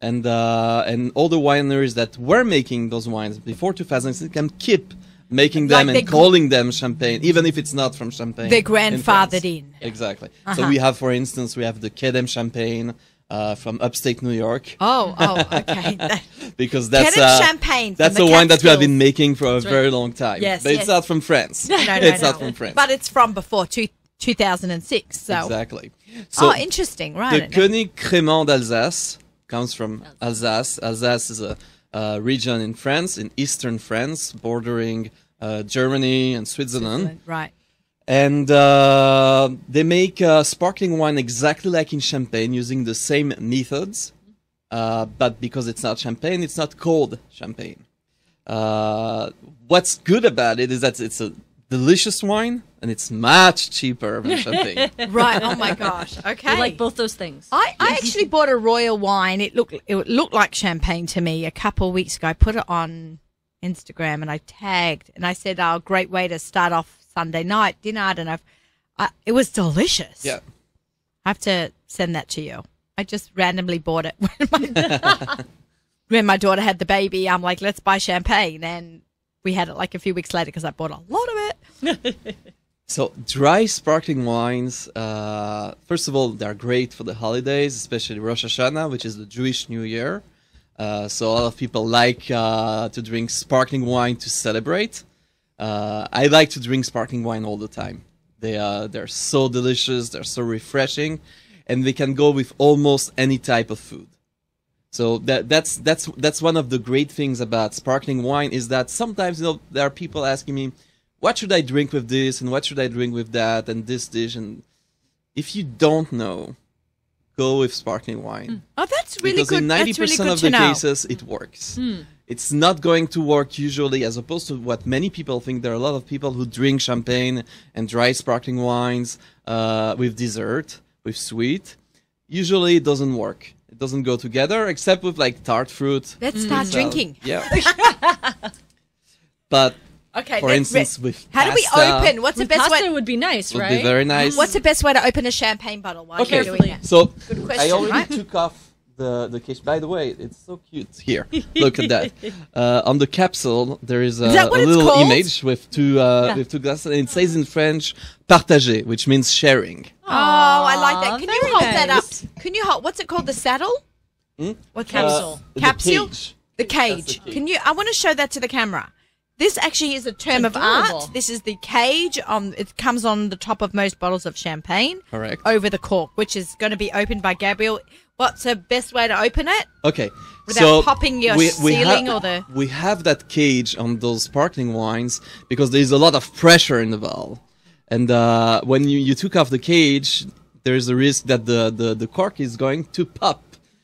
and all the wineries that were making those wines before 2006 can keep making them Like and calling them champagne, even if it's not from Champagne. They're in France. grandfathered in. Exactly. So we have, for instance, we have the Kedem champagne from upstate New York. Oh, okay. Because that's Kedem champagne. that's from the the wine that we have Catskills. been making for a very long time. Yes, but yes. it's not from France. No, It's not from France. But it's from before 2006. So. Exactly. So Interesting, the right? König Crément d'Alsace comes from Alsace. Alsace is a region in France, in eastern France, bordering Germany and Switzerland. Right. And they make sparkling wine exactly like in Champagne, using the same methods. But because it's not champagne, it's not called champagne. What's good about it is that it's a delicious wine, and it's much cheaper than champagne. Right. Oh my gosh. Okay. We like both those things. I actually bought a royal wine. It looked like champagne to me a couple of weeks ago. I put it on Instagram and I tagged and I said, "Oh, great way to start off Sunday night dinner." And it was delicious. Yeah. I have to send that to you. I just randomly bought it when my daughter had the baby. I'm like, let's buy champagne, and we had it like a few weeks later because I bought a lot of it. So dry sparkling wines, first of all, they're great for the holidays, especially Rosh Hashanah, which is the Jewish New Year. So a lot of people like to drink sparkling wine to celebrate. I like to drink sparkling wine all the time. They're so delicious, they're so refreshing, and they can go with almost any type of food. So that's one of the great things about sparkling wine is that sometimes there are people asking me, what should I drink with this and what should I drink with that and this dish, and if you don't know, go with sparkling wine. Oh, that's really Because good. in That's 90% really good of to the know. cases, it works. It's not going to work usually, as opposed to what many people think. There are a lot of people who drink champagne and dry sparkling wines with dessert, with sweet. Usually it doesn't work. It doesn't go together, except with like tart fruit. Let's start drinking. Yeah. But Okay. for instance, with how do we pasta, open? What's the With best pasta way? would be nice, would right? be very nice. What's the best way to open a champagne bottle while Okay, you're doing that? so question, I already right? took off the cage. By the way, it's so cute. Here, look at that. On the capsule, there is a that what it's little called? image with two glasses, and it says in French "partager," which means sharing. Oh, I like that. Aw, Can you very hold that up? nice. Can you hold? What's it called? The saddle? What's Capsule. The Capsule? cage. The cage. That's the cage. Can you? I want to show that to the camera. This actually is a term of adorable. art. This is the cage. It comes on the top of most bottles of champagne. Correct. Over the cork, which is going to be opened by Gabriel. What's the best way to open it? Okay. Without so popping your ceiling or the- We have that cage on those sparkling wines because there's a lot of pressure in the valve. And when you took off the cage, there's a risk that the cork is going to pop.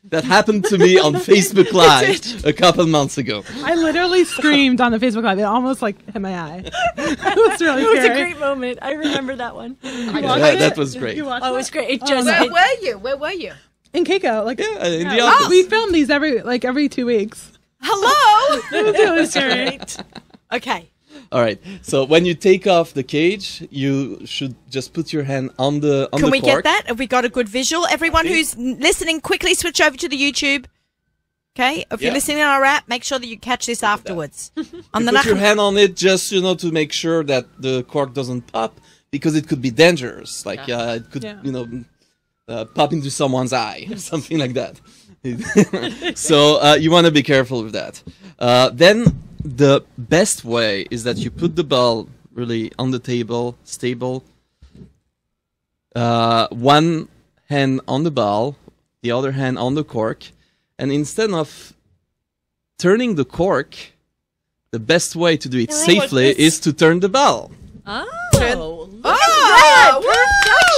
That happened to me on Facebook Live a couple months ago. I literally screamed on the Facebook Live. It almost like hit my eye. It was really It was a scary. great moment. I remember that one. That was great. You watched Oh, it it? was great. It just Where it- were you? Where were you? In Keiko. Like, Yeah, in the yeah, office. we film these every 2 weeks. Hello. It was really scary. Okay. All right. So when you take off the cage, you should just put your hand on the Can we cork. get that? Have we got a good visual? Everyone Okay. who's listening, quickly switch over to the YouTube. Okay, if you're Yeah. listening on our app, make sure that you catch this afterwards. On the Put your Nachum- hand on it just to make sure that the cork doesn't pop because it could be dangerous. Like it could Yeah. pop into someone's eye or something like that. So you want to be careful with that. Then the best way is that you put the ball really on the table, stable. One hand on the ball, the other hand on the cork, and instead of turning the cork, the best way to do it safely is to turn the ball. Oh, Oh,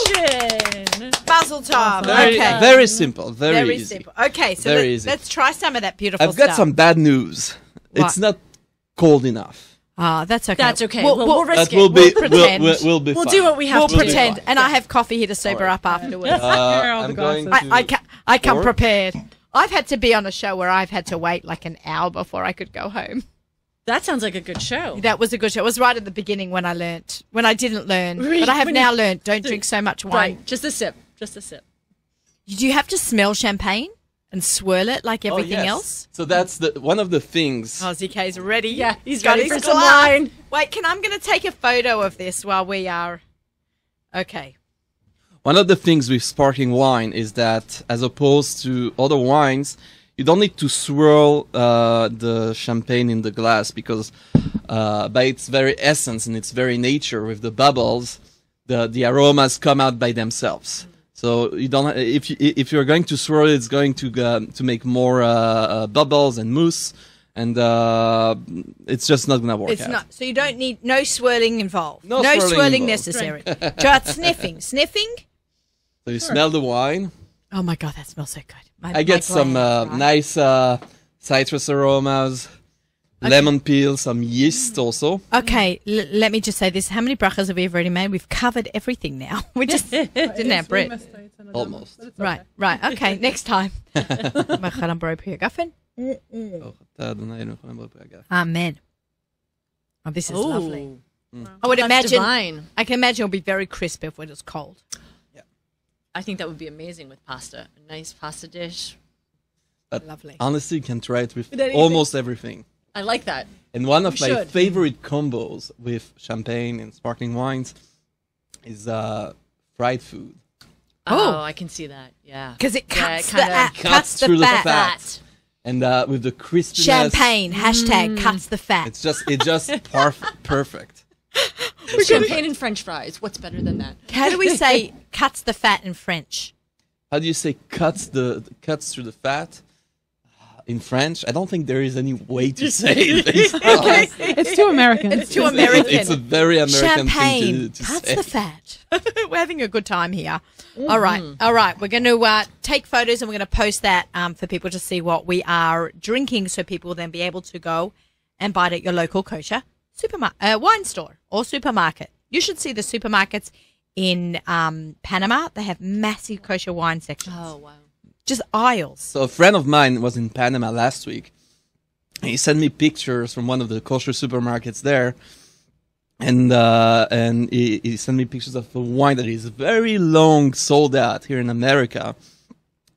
perfection. Basil time. Very, Okay. very simple, very, easy. simple. Okay, so Very easy. let's try some of that beautiful I've got stuff. some bad news. What? It's not cold enough. Ah, that's okay. That's okay. We'll risk That it. will be We'll pretend. we'll be We'll fine. do what we have We'll to do. pretend, fine. and I have coffee here to sober All right. up afterwards. Here are all I'm the going glasses. to I come pour. prepared. I've had to be on a show where I've had to wait like an hour before I could go home. That sounds like a good show. That was a good show. It was right at the beginning when I didn't learn. Really? But I have When now you- learned, don't drink so much wine. Right, just a sip. Just a sip. Do you have to smell champagne and swirl it like everything Oh, yes. else? So that's one of the things. Oh, ZK's ready. Yeah, he's Got ready his for some glass. wine. Wait, I'm going to take a photo of this while we are... Okay. One of the things with sparkling wine is that, as opposed to other wines, you don't need to swirl the champagne in the glass because, by its very essence and its very nature, with the bubbles, the aromas come out by themselves. So you don't. If you're going to swirl it, it's going to make more bubbles and mousse, and it's just not gonna work It's out. not. So you don't need... No swirling involved. No swirling swirling involved. necessary. Just sniffing. Sniffing? So you smell the wine. Oh, my God, that smells so good. I get some nice citrus aromas, lemon peel, some yeast also. Okay, let me just say this. How many brachas have we already made? We've covered everything now. We just didn't have bread. Almost. Right. Okay, next time. Amen. Oh, this is lovely. I would That's imagine. divine. I can imagine it'll be very crisp if when it's cold. I think that would be amazing with pasta. A nice pasta dish. Lovely. Honestly, you can try it with anything. almost everything. I like that. And one of We my should. favorite combos with champagne and sparkling wines is fried food. Oh, I can see that. Yeah. Because it Yeah, cuts it kinda cuts the through the fat. fat. And with the crispiness, Champagne #cuts the fat. It's just perfect. Champagne and French fries. What's better than that? How do we say cuts the fat in French? How do you say cuts through the fat? In French, I don't think there is any way to say it. It's too American. It's too American. It's a very American Champagne thing to cuts say. the fat. We're having a good time here. All right. We're going to take photos and we're going to post that for people to see what we are drinking, so people will then be able to go and buy it at your local kosher wine store or supermarket. You should see the supermarkets in Panama. They have massive kosher wine sections. Oh, wow. Just aisles. So a friend of mine was in Panama last week. He sent me pictures from one of the kosher supermarkets there, and he sent me pictures of a wine that is very long sold out here in America,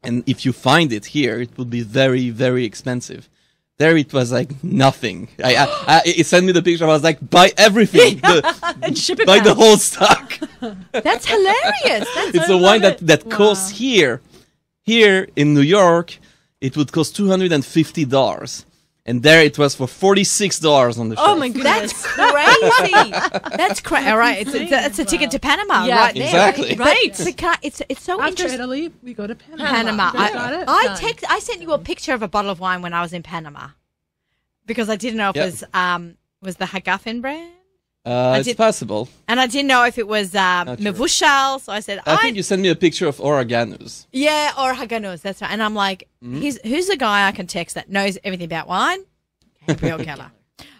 And if you find it here, it would be very, very expensive. There it was like nothing. It sent me the picture. I was like, buy everything, And ship it buy back. the whole stock. That's hilarious. It's a wine that costs here in New York. It would cost $250, and there it was for $46 on the shelf. Oh my goodness. That's crazy. That's crazy. All right, it's a ticket to Panama Yeah. right there. Exactly. Right. It's so After interesting. Italy, we go to Panama. Panama. You guys got it? I sent you a picture of a bottle of wine when I was in Panama because I didn't know if Yeah. it was the Hagafen brand, It's did- possible. and I didn't know if it was sure. Mevushal. So I said, I think you sent me a picture of Oreganos. yeah, or Haganos. That's right. And I'm like, who's the guy I can text that knows everything about wine? Gabriel Keller.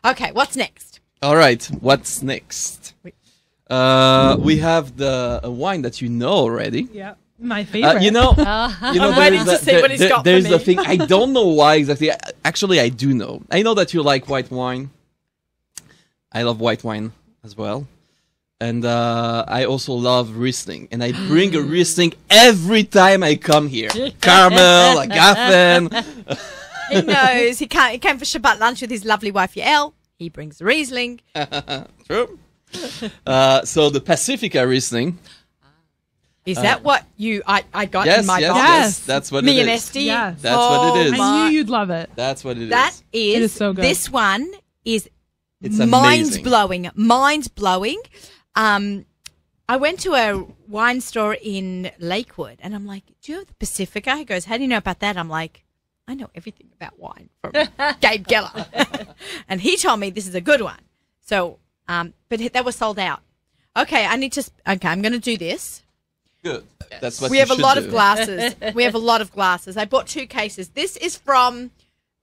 Okay, what's next? All right, what's next? We have a wine that you know already. Yeah, my favorite. You know, I'm waiting to see what he's got for there's the me. thing. I don't know why exactly. Actually, I do know. I know that you like white wine. I love white wine as well. And I also love Riesling. And I bring a Riesling every time I come here. Caramel, Agafen. He knows. He came for Shabbat lunch with his lovely wife Yael. He brings Riesling. True. So the Pacifica Riesling. Is that what I got in Yes, my yes, box? yes. That's what Me it and is. Esty. Yes. That's what it is. I my- knew you'd love it. That's what it is. That is, It is so good. This one is It's mind amazing. blowing. Mind blowing. I went to a wine store in Lakewood and I'm like, do you have the Pacifica? He goes, how do you know about that? I'm like, I know everything about wine from Gabe Geller. And he told me this is a good one. So, but they were sold out. Okay, I'm going to do this. Good. That's what We you have a should lot do. of glasses. We have a lot of glasses. I bought 2 cases. This is from,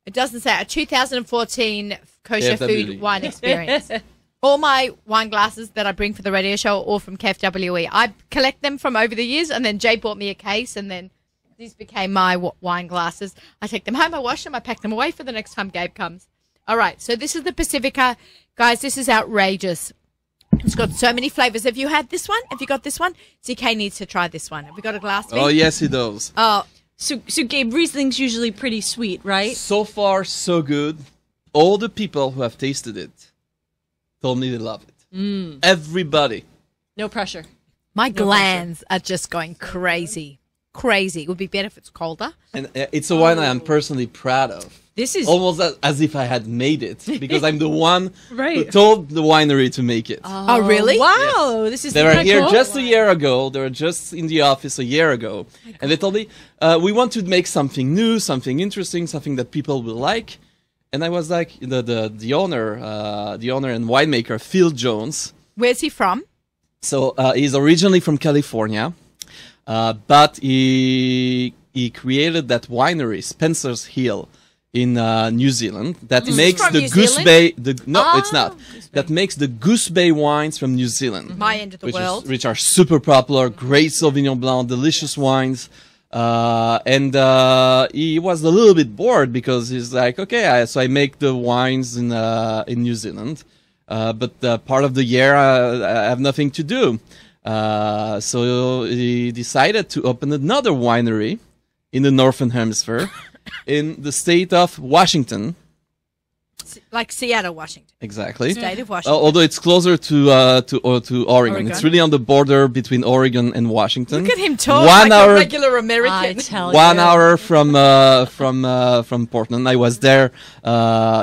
it doesn't say, a 2014 kosher KFWE. food wine experience. All my wine glasses that I bring for the radio show are all from KFWE. I collect them from over the years, and then Jay bought me a case, and then these became my wine glasses. I take them home, I wash them, I pack them away for the next time Gabe comes. All right, so this is the Pacifica. Guys, this is outrageous. It's got so many flavors. Have you had this one? Have you got this one? ZK needs to try this one. Have we got a glass? Oh, yes, he does. Oh, So Gabe, Riesling's usually pretty sweet, right? So far, so good. All the people who have tasted it told me they love it. Everybody. No pressure. my glands are just going crazy. Crazy. It would be better if it's colder. And it's a wine I am personally proud of. This is Almost as if I had made it, because I'm the one who Right. told the winery to make it. Oh, really? wow. This is They were kinda here cool. just a year ago. They were just in the office a year ago. And they told me, we want to make something new, something interesting, something that people will like. And I was like, the owner and winemaker, Phil Jones. Where's he from? So he's originally from California, but he created that winery, Spencer's Hill, in New Zealand, that makes from the New Goose Zealand? Bay. It's not. That makes the Goose Bay wines from New Zealand, My end of the world. which are super popular. Great Sauvignon Blanc, delicious wines. And he was a little bit bored because he's like, okay, so I make the wines in New Zealand, but part of the year I have nothing to do. So he decided to open another winery in the Northern Hemisphere, in the state of Washington. Like Seattle, Washington. Exactly. State of Washington. Although it's closer to Oregon. Oregon. It's really on the border between Oregon and Washington. Look at him talk 1 like hour, a regular I American. tell one you. hour from Portland. I was there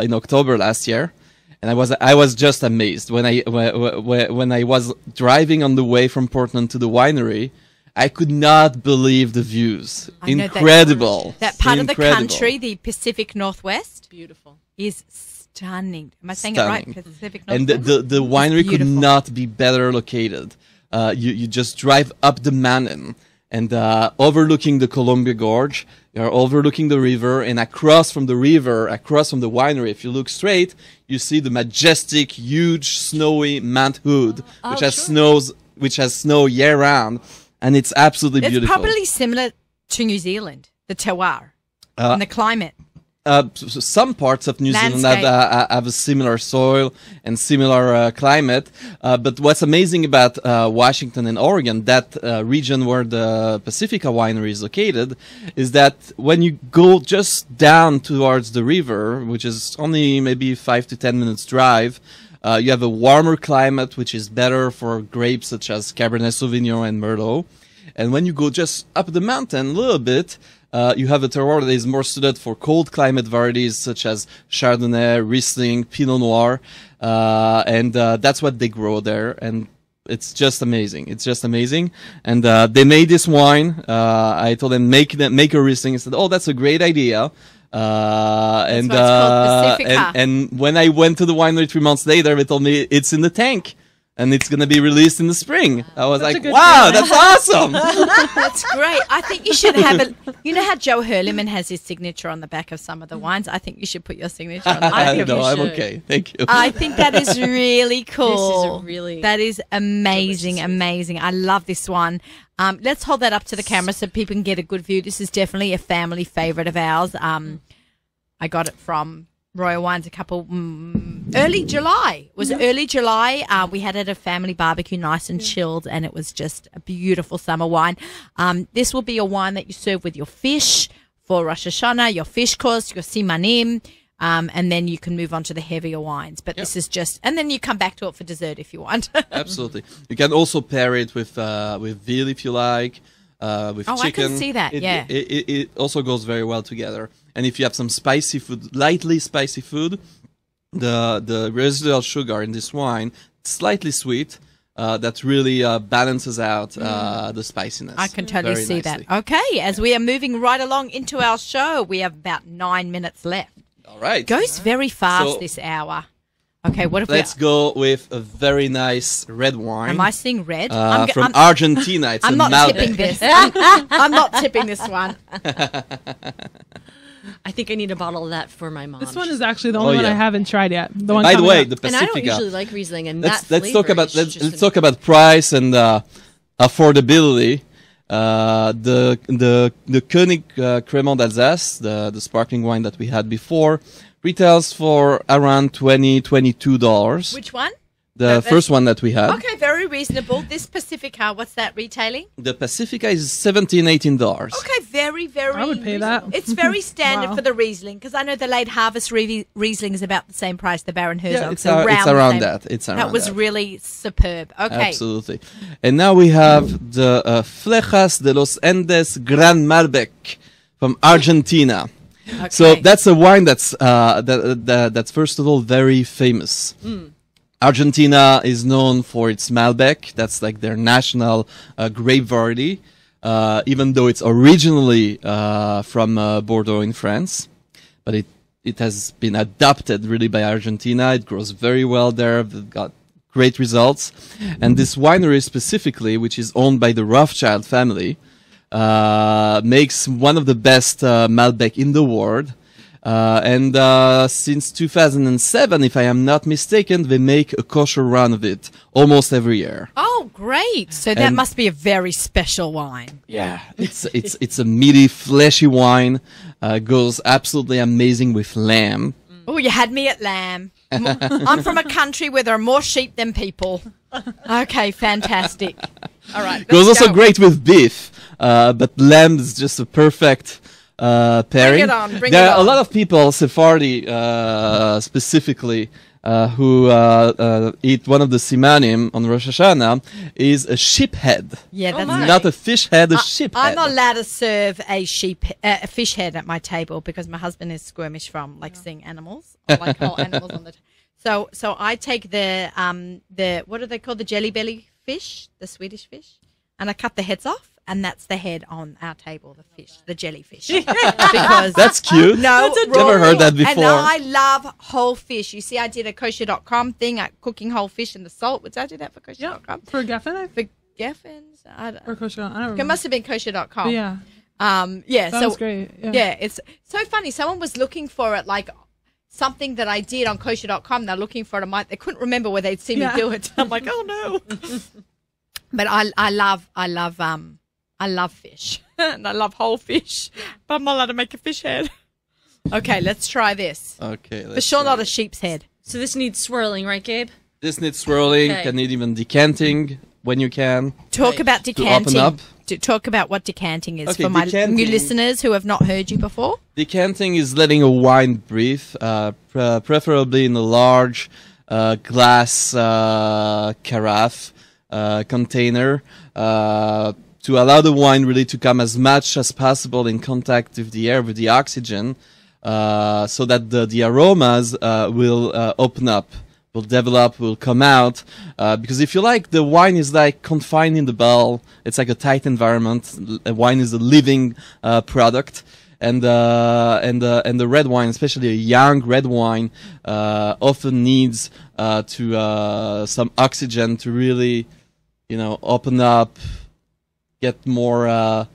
in October last year, and I was just amazed when I was driving on the way from Portland to the winery. I could not believe the views. I know Incredible. That part of the Incredible. country, the Pacific Northwest, Beautiful. is stunning. Am I saying it right? Stunning. Pacific And Northwest. the winery could beautiful. not be better located. You just drive up the mountain and overlooking the Columbia Gorge, you're overlooking the river, and across from the river, across from the winery, if you look straight, you see the majestic, huge, snowy Mount Hood, which has snow year round, and it's absolutely It's beautiful. probably similar to New Zealand, the terroir and the climate. some parts of New Zealand have a similar soil and similar climate. But what's amazing about Washington and Oregon, that region where the Pacifica winery is located, is that when you go just down towards the river, which is only maybe 5 to 10 minutes drive, you have a warmer climate, which is better for grapes such as Cabernet Sauvignon and Merlot. And when you go just up the mountain a little bit, you have a terroir that is more suited for cold climate varieties such as Chardonnay, Riesling, Pinot Noir, and that's what they grow there. And it's just amazing. It's just amazing. And they made this wine. I told them make a Riesling. I said, "Oh, that's a great idea." And when I went to the winery 3 months later, they told me it's in the tank. And it's going to be released in the spring. I was like, wow, that's awesome. That's great. I think you should have it. You know how Joe Hurliman has his signature on the back of some of the wines? I think you should put your signature on the back. No, I'm okay. Thank you. I think that is really cool. This is that is amazing, amazing. I love this one. Let's hold that up to the camera so people can get a good view. This is definitely a family favorite of ours. I got it from Royal Wines a couple early July. It was early July. We had it at a family barbecue, nice and chilled, and it was just a beautiful summer wine. This will be a wine that you serve with your fish for Rosh Hashanah, your fish course, your simanim, and then you can move on to the heavier wines. But this is just, and then you come back to it for dessert if you want. Absolutely. You can also pair it with veal if you like. With chicken. I can see that, It also goes very well together. And if you have some spicy food, lightly spicy food, the residual sugar in this wine, slightly sweet, that really balances out the spiciness. I can totally see that. Okay, as we are moving right along into our show, we have about 9 minutes left. All right. It goes very fast this hour. Okay, what if let's go with a very nice red wine. Am I seeing red? From Argentina. It's I'm a not Malbec. tipping this. I'm not tipping this one. I think I need a bottle of that for my mom. This one is actually the only one I haven't tried yet. The one By the way, up. the Pacifica. And I don't usually like Riesling, and let's that talk about flavor is let's talk about price and affordability. The König Cremant d'Alsace, the sparkling wine that we had before, retails for around $22. Which one? The first one that we had. Okay, very reasonable. This Pacifica, what's that retailing? The Pacifica is $17, $18. Okay, very, very. I would pay that. It's very standard Wow. for the Riesling because I know the late harvest Riesling is about the same price. The Baron Herzog. Yeah, it's so around the same. that. It's around That was that. really superb. Okay. Absolutely. And now we have the Flejas de los Andes Gran Malbec from Argentina. Okay. So that's a wine that's that's first of all very famous. Argentina is known for its Malbec. That's like their national grape variety, even though it's originally from Bordeaux in France. But it has been adopted really by Argentina. It grows very well there. They've got great results. And this winery specifically, which is owned by the Rothschild family, makes one of the best Malbec in the world. And since 2007, if I am not mistaken, they make a kosher run of it almost every year. Oh, great! So that must be a very special wine. Yeah, it's a meaty, fleshy wine. Goes absolutely amazing with lamb. Oh, you had me at lamb. I'm from a country where there are more sheep than people. Okay, fantastic. All right, Goes let's also go. great with beef, but lamb is just a perfect pairing. Bring it on, bring there it are on. a lot of people, Sephardi specifically, who eat one of the simanim on Rosh Hashanah is a sheep head. Yeah, that's my. Not a fish head, a sheep I'm head. not allowed to serve a fish head at my table because my husband is squirmish from like seeing animals, or, like whole animals on the. So I take the what are they called, the jelly belly fish, the Swedish fish, and I cut the heads off, and that's the head on our table, the fish, the jellyfish. Because That's cute. no, Never heard that before. And I love whole fish. You see, I did a kosher.com thing at cooking whole fish in the salt. Did I do that for kosher.com? For Geffen, For Geffins? I don't or kosher, I don't remember. It must have been kosher.com. Yeah, Yeah. that So was great. yeah, it's so funny. Someone was looking for it, like something that I did on kosher.com. They're looking for it. They couldn't remember where they'd seen me do it. I'm like, oh no. But I love fish and I love whole fish. But I'm not allowed to make a fish head. Okay, let's try this. Okay. For let's sure, try not a it. sheep's head. So this needs swirling, right, Gabe? This needs swirling. Okay. Can need even decanting when you can. Talk Right. about decanting. up. Talk about what decanting is Okay, for my decanting- new listeners who have not heard you before. Decanting is letting a wine breathe, preferably in a large glass carafe container, to allow the wine really to come as much as possible in contact with the air, with the oxygen, so that the aromas will open up, will develop, will come out. Because if you like, the wine is like confined in the barrel. It's like a tight environment. Wine is a living product. And the red wine, especially a young red wine, often needs some oxygen to really, open up, get more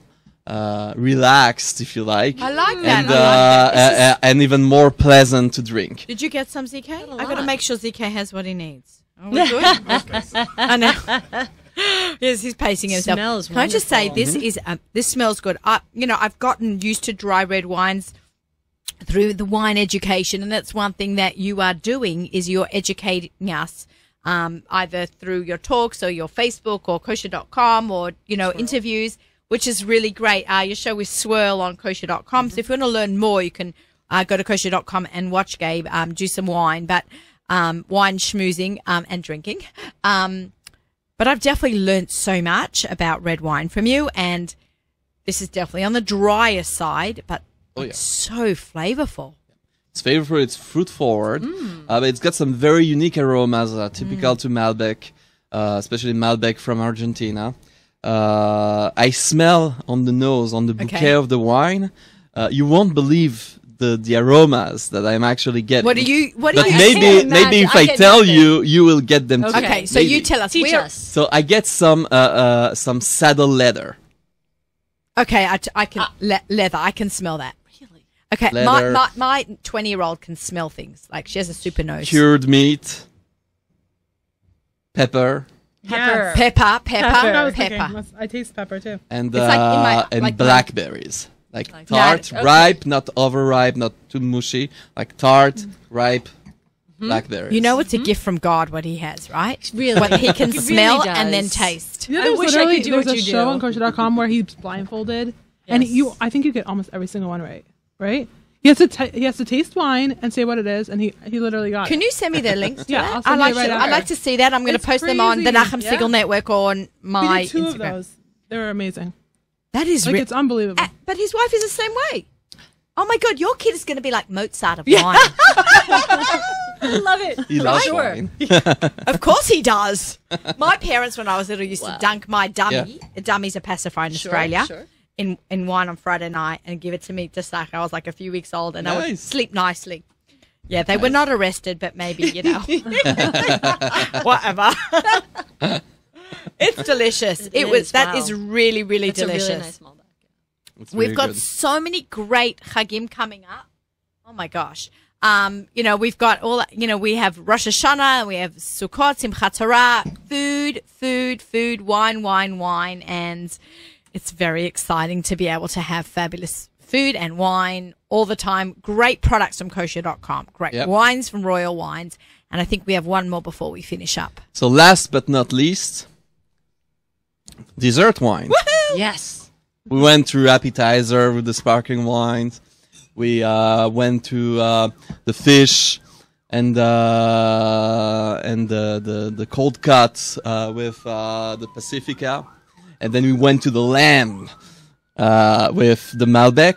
relaxed, if you like. I like that. And, I like that. and even more pleasant to drink. Did you get some ZK? I got to lot. make sure ZK has what he needs. Oh, we're good. I know. Yes, he's pacing himself. Smells Can I just say wonderful. this smells good. I've gotten used to dry red wines through the wine education, and that's one thing that you are doing is you're educating us either through your talks or your Facebook or kosher.com or interviews, which is really great. Your show is Swirl on kosher.com. So if you want to learn more, you can go to kosher.com and watch Gabe do some wine, but wine schmoozing and drinking. But I've definitely learnt so much about red wine from you, and this is definitely on the drier side, but it's so flavorful. It's flavorful, it's fruit forward, but it's got some very unique aromas typical to Malbec, especially Malbec from Argentina. I smell on the nose, on the bouquet of the wine. You won't believe the aromas that I'm actually getting. What do you But I maybe can't imagine. maybe if I I get tell nothing. you, you will get them too. Okay, so Maybe. you tell us. Teach us. So I get some saddle leather. Okay, I can leather. I can smell that. Really? Okay, Leather. my 20-year-old can smell things. Like she has a super nose. Cured meat, pepper, Pepper. Pepper. That's what I was Pepper. thinking. I taste pepper too. and It's like in my- and like my- blackberries. Like Like tart, that. Okay. ripe, not overripe, not too mushy. Like tart, ripe, blackberries. You know it's a gift from God what he has, right? Really? What he can He really smell does. and then taste. You know, I there's wish I literally could do there's what a you show do. on kosher.com where he's blindfolded, and Yes. I think you get almost every single one right? He has to taste wine and say what it is, and he literally got Can it. you send me their links? To Yeah, that? I'll send you right I'd after. like to see that. I'm going to It's post them on the crazy. Nachum Yeah. Siegel Network or on We my did two Instagram. of those. They were amazing. That is Like it's unbelievable. But his wife is the same way. Oh my God, your kid is going to be like Mozart of wine. I love it. He loves Sure. wine. Of course he does. My parents, when I was little, used to dunk my dummy. A dummy's a pacifier in Australia. Sure. In wine on Friday night and give it to me just like I was like a few weeks old and I would Nice. sleep nicely. Yeah, they were not arrested, but maybe, whatever. It's delicious. That is really, really It's delicious. a really nice Malbec. It's We've very got good. so many great Chagim coming up. Oh my gosh. We've got we have Rosh Hashanah, we have Sukkot, Simchat Torah, food, wine, and it's very exciting to be able to have fabulous food and wine all the time. Great products from kosher.com. Great Yep. wines from Royal Wines. And I think we have one more before we finish up. So last but not least, dessert wine. Yes. We went through appetizer with the sparkling wines. We went to the fish and the cold cuts with the Pacifica, and then we went to the lamb with the Malbec,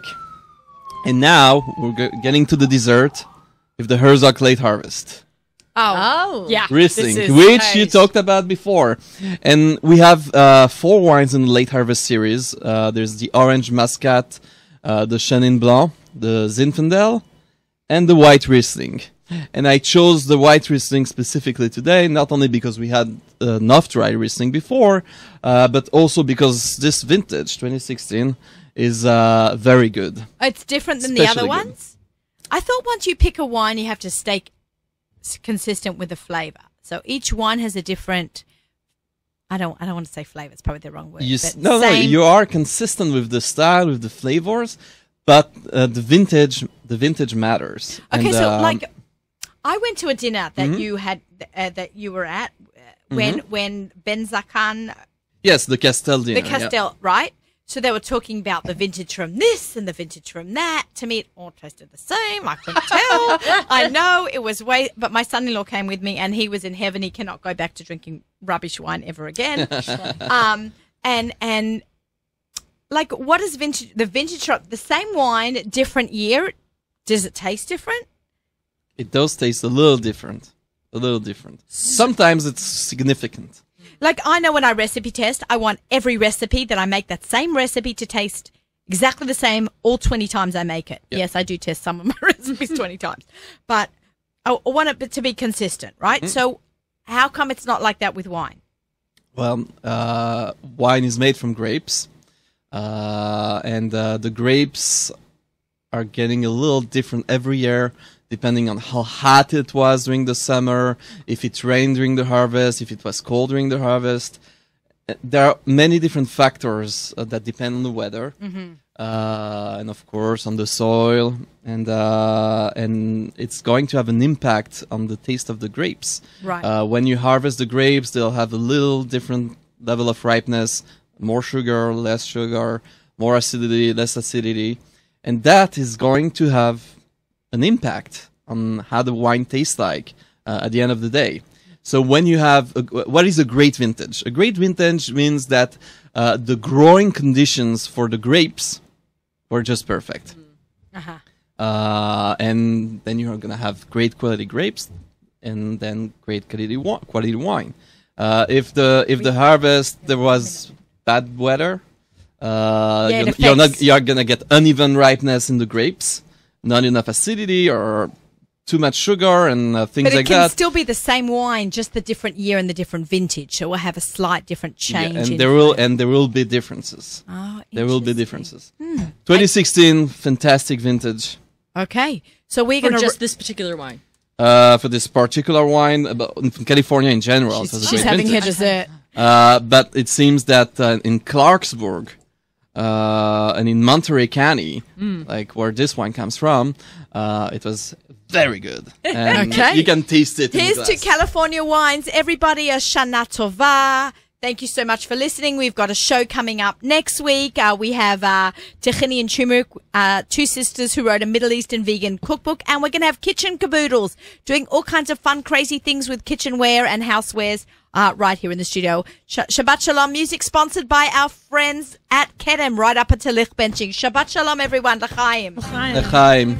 and now we're getting to the dessert with the Herzog Late Harvest. Oh. Yeah. Riesling, this is which you nice. talked about before. And we have 4 wines in the Late Harvest series. There's the Orange Muscat, the Chenin Blanc, the Zinfandel, and the White Riesling. And I chose the White Riesling specifically today, not only because we had enough dry Riesling before, but also because this vintage, 2016, is very good. It's different than the other Especially good. ones. I thought once you pick a wine, you have to stay consistent with the flavor. So each one has a different. I don't want to say flavor. It's probably the wrong word. but No, same- you are consistent with the style, with the flavors, but the vintage matters. Okay, And, so like, I went to a dinner that Mm-hmm. you had that you were at when Ben Zakan, yes, the Castel dinner. the Castel, right? So they were talking about the vintage from this and the vintage from that. To me, it all tasted the same. I couldn't tell. I know it was but my son-in-law came with me, and he was in heaven. He cannot go back to drinking rubbish wine ever again. And like, what is the vintage shop? The same wine, different year. Does it taste different? It does taste a little different. A little different. Sometimes it's significant. Like, I know when I recipe test, I want every recipe that I make, that same recipe, to taste exactly the same all 20 times I make it. Yep. Yes, I do test some of my recipes 20 times. But I want it to be consistent, right? So how come it's not like that with wine? Well, wine is made from grapes. And the grapes are getting a little different every year, depending on how hot it was during the summer, if it rained during the harvest, if it was cold during the harvest. There are many different factors that depend on the weather, and of course on the soil, and it's going to have an impact on the taste of the grapes. Right. When you harvest the grapes, they'll have a little different level of ripeness, more sugar, less sugar, more acidity, less acidity, and that is going to have an impact on how the wine tastes like at the end of the day. So when you have, what is a great vintage? A great vintage means that the growing conditions for the grapes were just perfect. And then you're going to have great quality grapes and then great quality wine. If the harvest, there was bad weather, you're going to get uneven ripeness in the grapes, not enough acidity or too much sugar and things But it like can that. still be the same wine, just the different year and the different vintage. So we'll have a slight different change. and in there will be differences. Oh, There will be interesting. differences. 2016, fantastic vintage Okay. So we're For going to just this particular wine. for this particular wine, from California in general. So it's a She's great having her vintage. dessert. But it seems that in Clarksburg and in Monterey County, like where this wine comes from, it was very good. And Okay. you can taste it. Here's in the to glass. California wines. Everybody, a Shana Tova. Thank you so much for listening. We've got a show coming up next week. We have Techini and Chumuk, two sisters who wrote a Middle Eastern vegan cookbook. And we're going to have kitchen caboodles, doing all kinds of fun, crazy things with kitchenware and housewares right here in the studio. Shabbat Shalom music sponsored by our friends at Kedem, right up at Talich Benching. Shabbat Shalom, everyone. L'chaim. L'chaim.